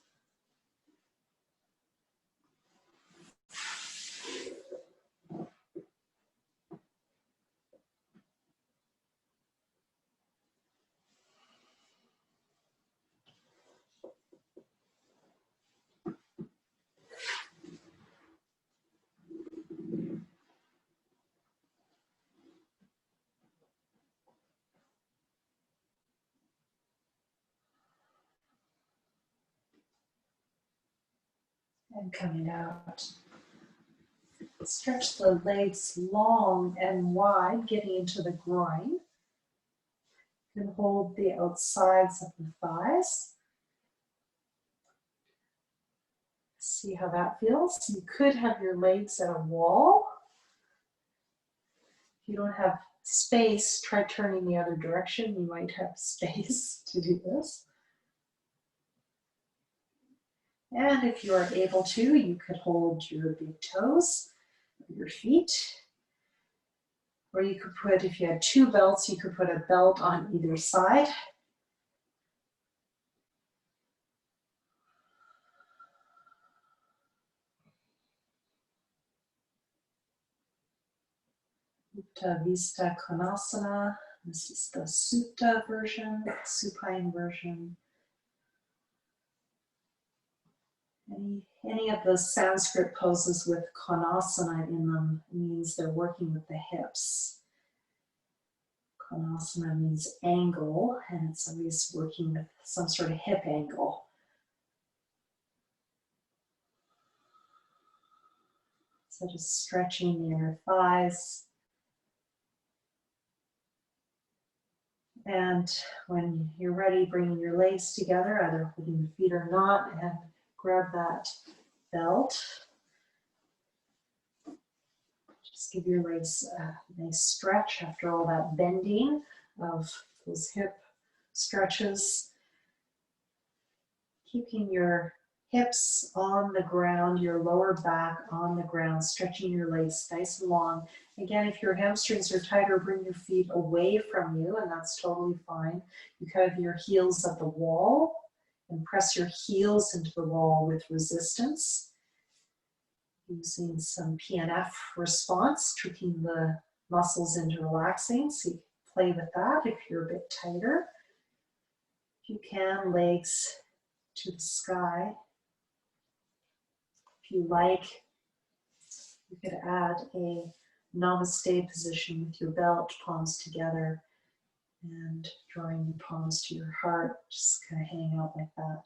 A: And coming out. Stretch the legs long and wide, getting into the groin. You can hold the outsides of the thighs. See how that feels. You could have your legs at a wall. If you don't have space, try turning the other direction. You might have space to do this. And if you are able to, you could hold your big toes, your feet, Or you could put, if you had two belts, you could put a belt on either side. Vista Konasana. This is the Sutta version, supine version. Any of the Sanskrit poses with Konasana in them means they're working with the hips. Konasana means angle, and it's always working with some sort of hip angle. So just stretching the inner thighs. And when you're ready, bringing your legs together, either holding your feet or not, and grab that belt. Just give your legs a nice stretch after all that bending of those hip stretches. Keeping your hips on the ground, your lower back on the ground, stretching your legs nice and long. Again, if your hamstrings are tighter, bring your feet away from you, and that's totally fine. You have your heels at the wall and press your heels into the wall with resistance. Using some PNF response, tricking the muscles into relaxing. So you can play with that if you're a bit tighter. If you can, legs to the sky. If you like, you could add a namaste position with your belt, palms together, and drawing your palms to your heart, just kind of hanging out like that.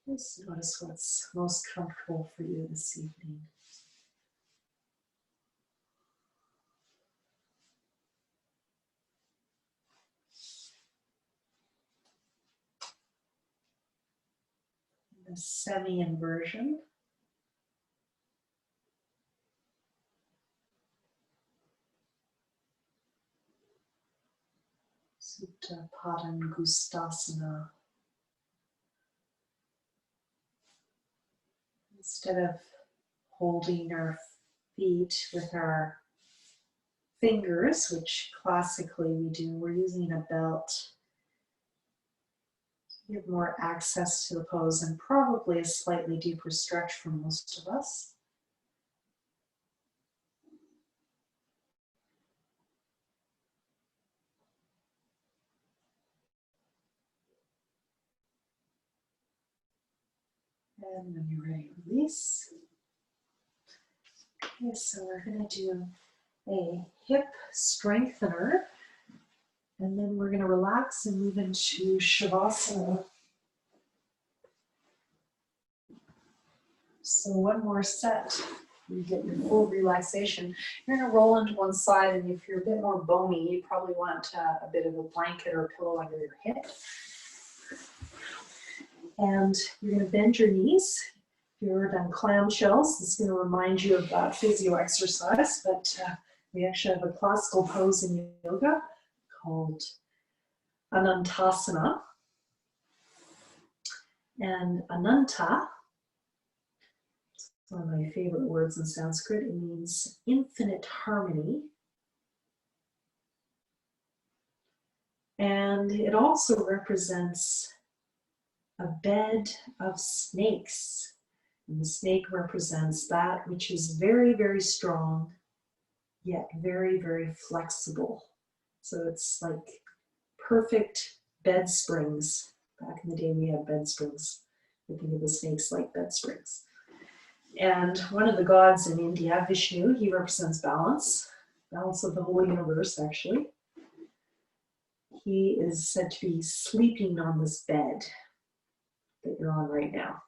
A: Just notice what's most comfortable for you this evening. The semi-inversion. Supta Padangustasana. Instead of holding our feet with our fingers, which classically we do, we're using a belt. You have more access to the pose and probably a slightly deeper stretch for most of us. And when you're ready, release. Okay, so we're going to do a hip strengthener, and then we're going to relax and move into Shavasana. So one more set, you get your full relaxation. You're going to roll into one side, and if you're a bit more bony, you probably want a bit of a blanket or a pillow under your hip. And you're going to bend your knees. If you've ever done clamshells, this is going to remind you of that physio exercise, but we actually have a classical pose in yoga called Anantasana. And Ananta, it's one of my favorite words in Sanskrit. It means infinite harmony. And it also represents a bed of snakes. And the snake represents that which is very, very strong, yet very, very flexible. So it's like perfect bed springs. Back in the day, we had bed springs. I think of the snakes like bed springs. And one of the gods in India, Vishnu, he represents balance of the whole universe, actually. He is said to be sleeping on this bed that you're on right now.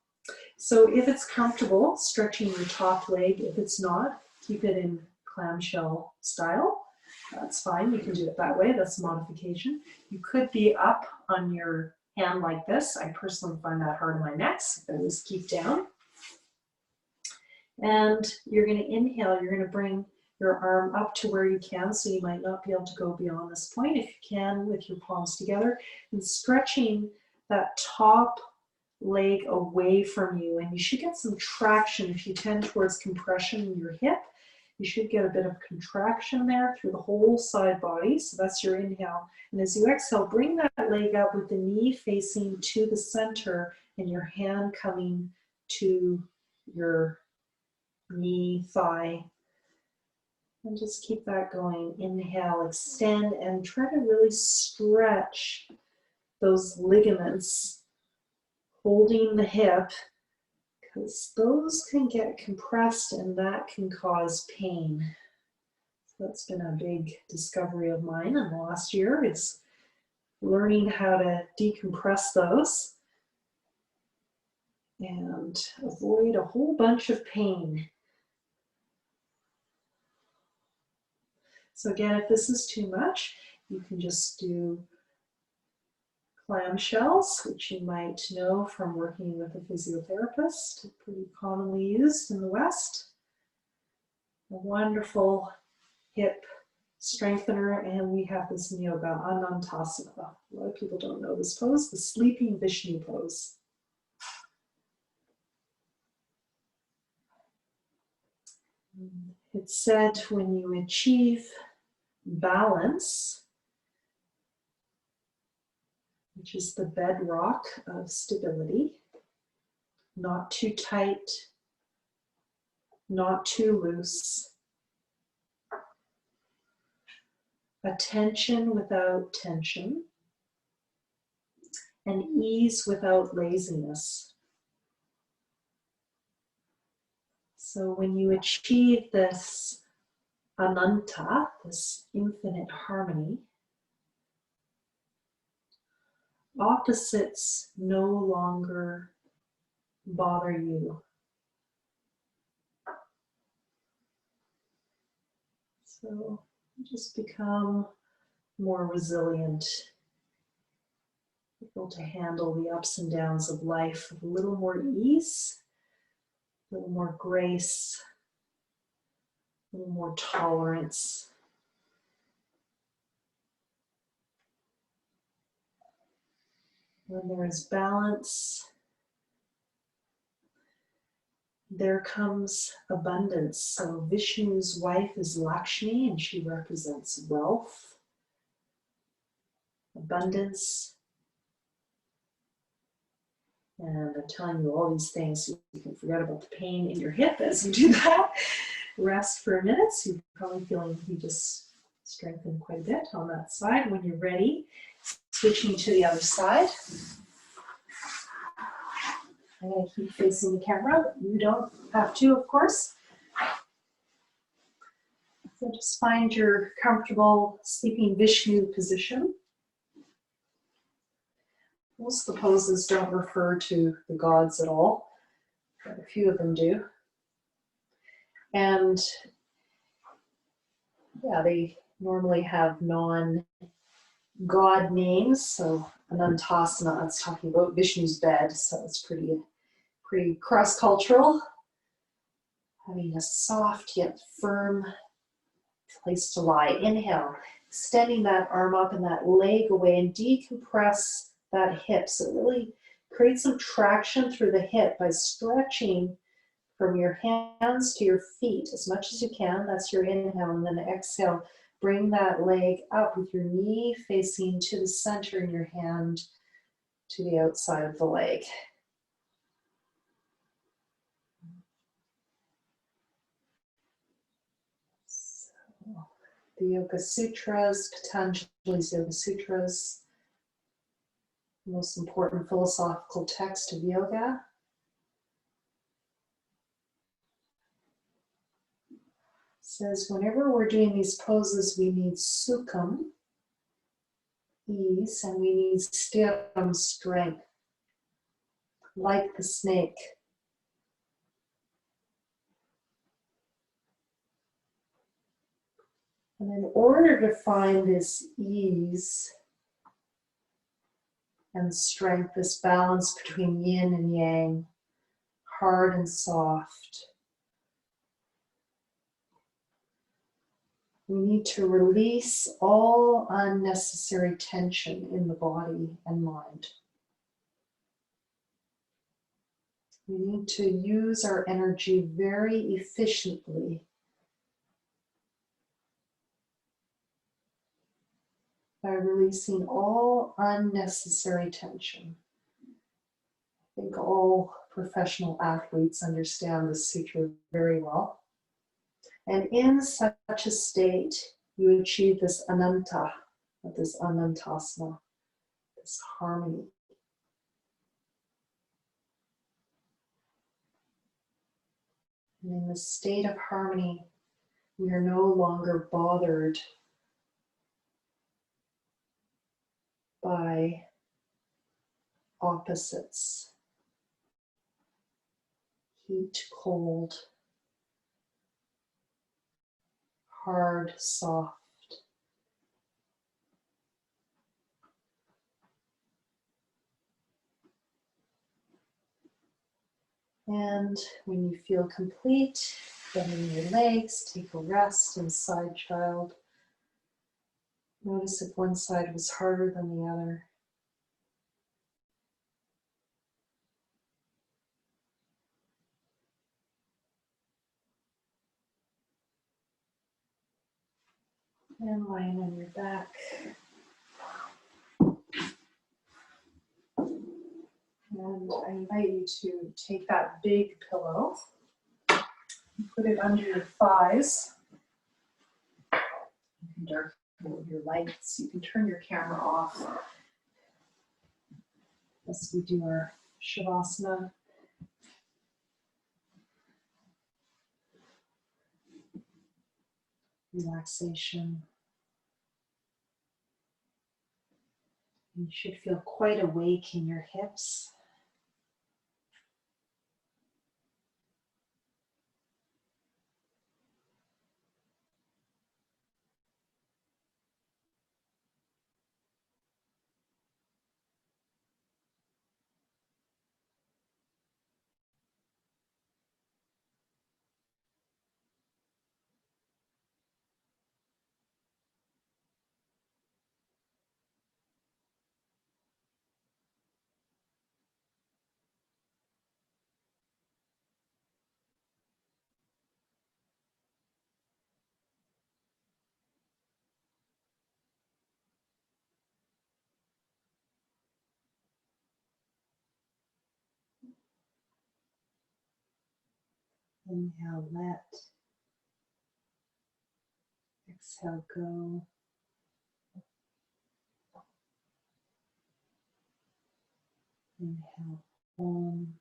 A: So if it's comfortable, stretching your top leg. If it's not, keep it in clamshell style. That's fine. You can do it that way. That's a modification. You could be up on your hand like this. I personally find that hard on my neck, so I always keep down. And you're going to inhale. You're going to bring your arm up to where you can, so you might not be able to go beyond this point. If you can, with your palms together, and stretching that top leg away from you. And you should get some traction if you tend towards compression in your hip. You should get a bit of contraction there through the whole side body. So that's your inhale. And as you exhale, bring that leg up with the knee facing to the center and your hand coming to your knee, thigh. And just keep that going. Inhale, extend, and try to really stretch those ligaments holding the hip, because those can get compressed and that can cause pain. So that's been a big discovery of mine in the last year, is learning how to decompress those and avoid a whole bunch of pain. So again, if this is too much, you can just do clamshells, which you might know from working with a physiotherapist, pretty commonly used in the West. A wonderful hip strengthener, and we have this in yoga, Anantasana. A lot of people don't know this pose, the sleeping Vishnu pose. It's said when you achieve balance, which is the bedrock of stability, not too tight, not too loose, attention without tension, and ease without laziness. So when you achieve this ananta, this infinite harmony, opposites no longer bother you. So just become more resilient, able to handle the ups and downs of life with a little more ease, a little more grace, a little more tolerance. When there is balance, there comes abundance. So Vishnu's wife is Lakshmi, and she represents wealth, abundance. And I'm telling you all these things so you can forget about the pain in your hip as you do that. Rest for a minute, so you're probably feeling you just strengthen quite a bit on that side. When you're ready, switching to the other side. I'm going to keep facing the camera. You don't have to, of course. So just find your comfortable sleeping Vishnu position. Most of the poses don't refer to the gods at all, but a few of them do. And yeah, they normally have non-god names. So Anantasana, it's talking about Vishnu's bed, so it's pretty cross-cultural. Having a soft yet firm place to lie. Inhale, extending that arm up and that leg away, and decompress that hip. So it really create some traction through the hip by stretching from your hands to your feet as much as you can. That's your inhale. And then exhale, bring that leg up with your knee facing to the center and your hand to the outside of the leg. The Yoga Sutras, Patanjali's Yoga Sutras, the most important philosophical text of yoga. Says whenever we're doing these poses, we need sukham, ease, and we need stiram, strength, like the snake. And in order to find this ease and strength, this balance between yin and yang, hard and soft, We need to release all unnecessary tension in the body and mind. We need to use our energy very efficiently by releasing all unnecessary tension. I think all professional athletes understand this sutra very well. And in such a state, you achieve this ananta, this anantasana, this harmony. And in this state of harmony, we are no longer bothered by opposites, heat, cold, hard, soft. And when you feel complete, bending your legs, take a rest in side child. Notice if one side was harder than the other. And lying on your back. And I invite you to take that big pillow, put it under your thighs. You can darken your lights. You can turn your camera off as we do our shavasana. Relaxation. You should feel quite awake in your hips. Inhale, let. Exhale, go. Inhale, om.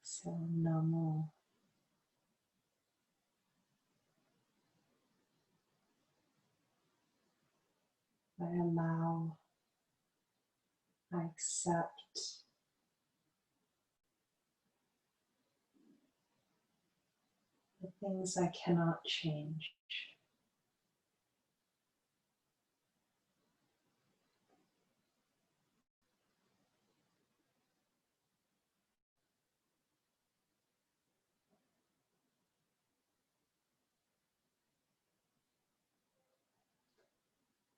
A: Exhale, namo. I allow. I accept. The things I cannot change.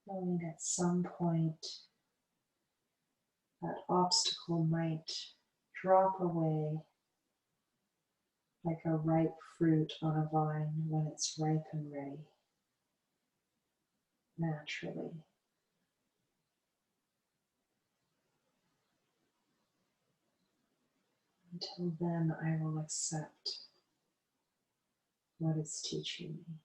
A: Knowing at some point that obstacle might drop away like a ripe fruit on a vine when it's ripe and ready, naturally. Until then, I will accept what it's teaching me.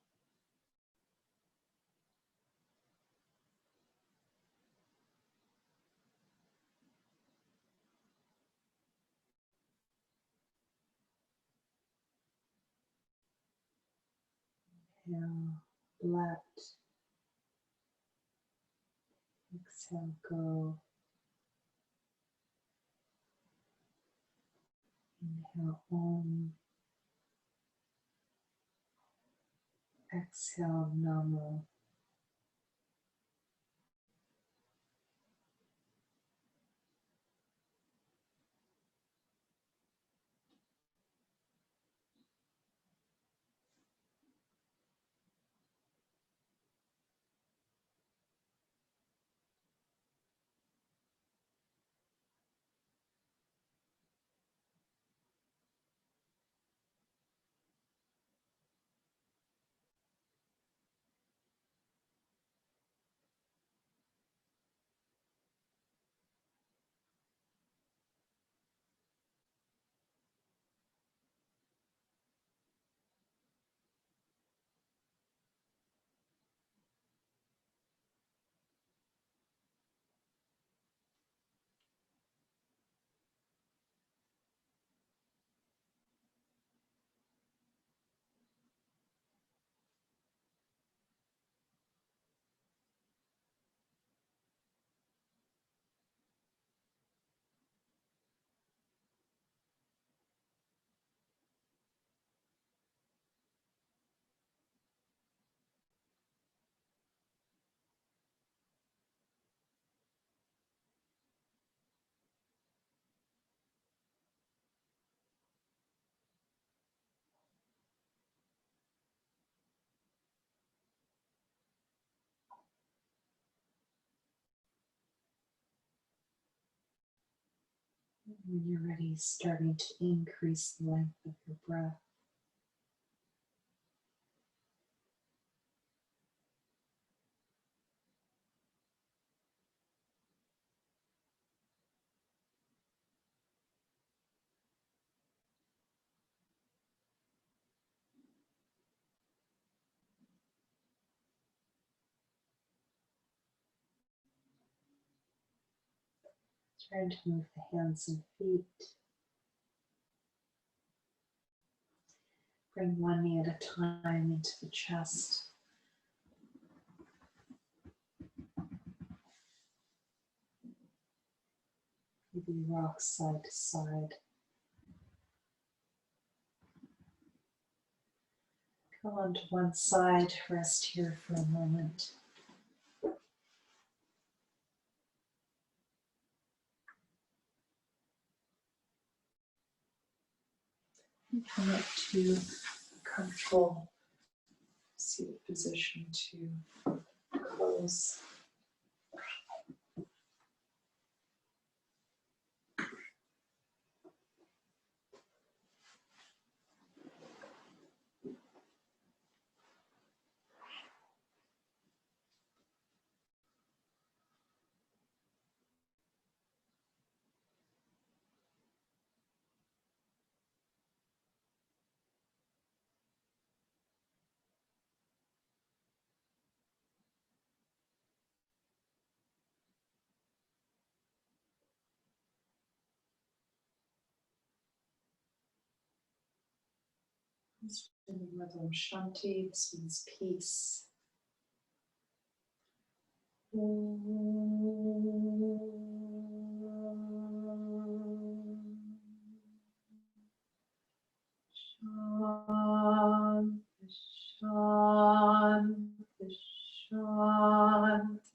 A: Inhale, let. Exhale, go. Inhale, om. Exhale, namo. When you're ready, starting to increase the length of your breath. Trying to move the hands and feet. Bring one knee at a time into the chest. Maybe rock side to side. Come onto one side, rest here for a moment. And come up to a comfortable seated position to close. This Shanti, this means peace. Shanti, Shanti, Shanti.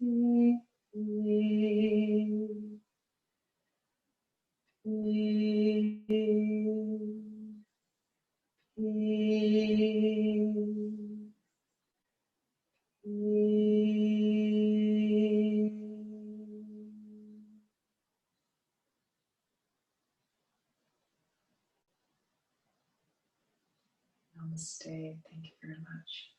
A: Namaste. Thank you very much.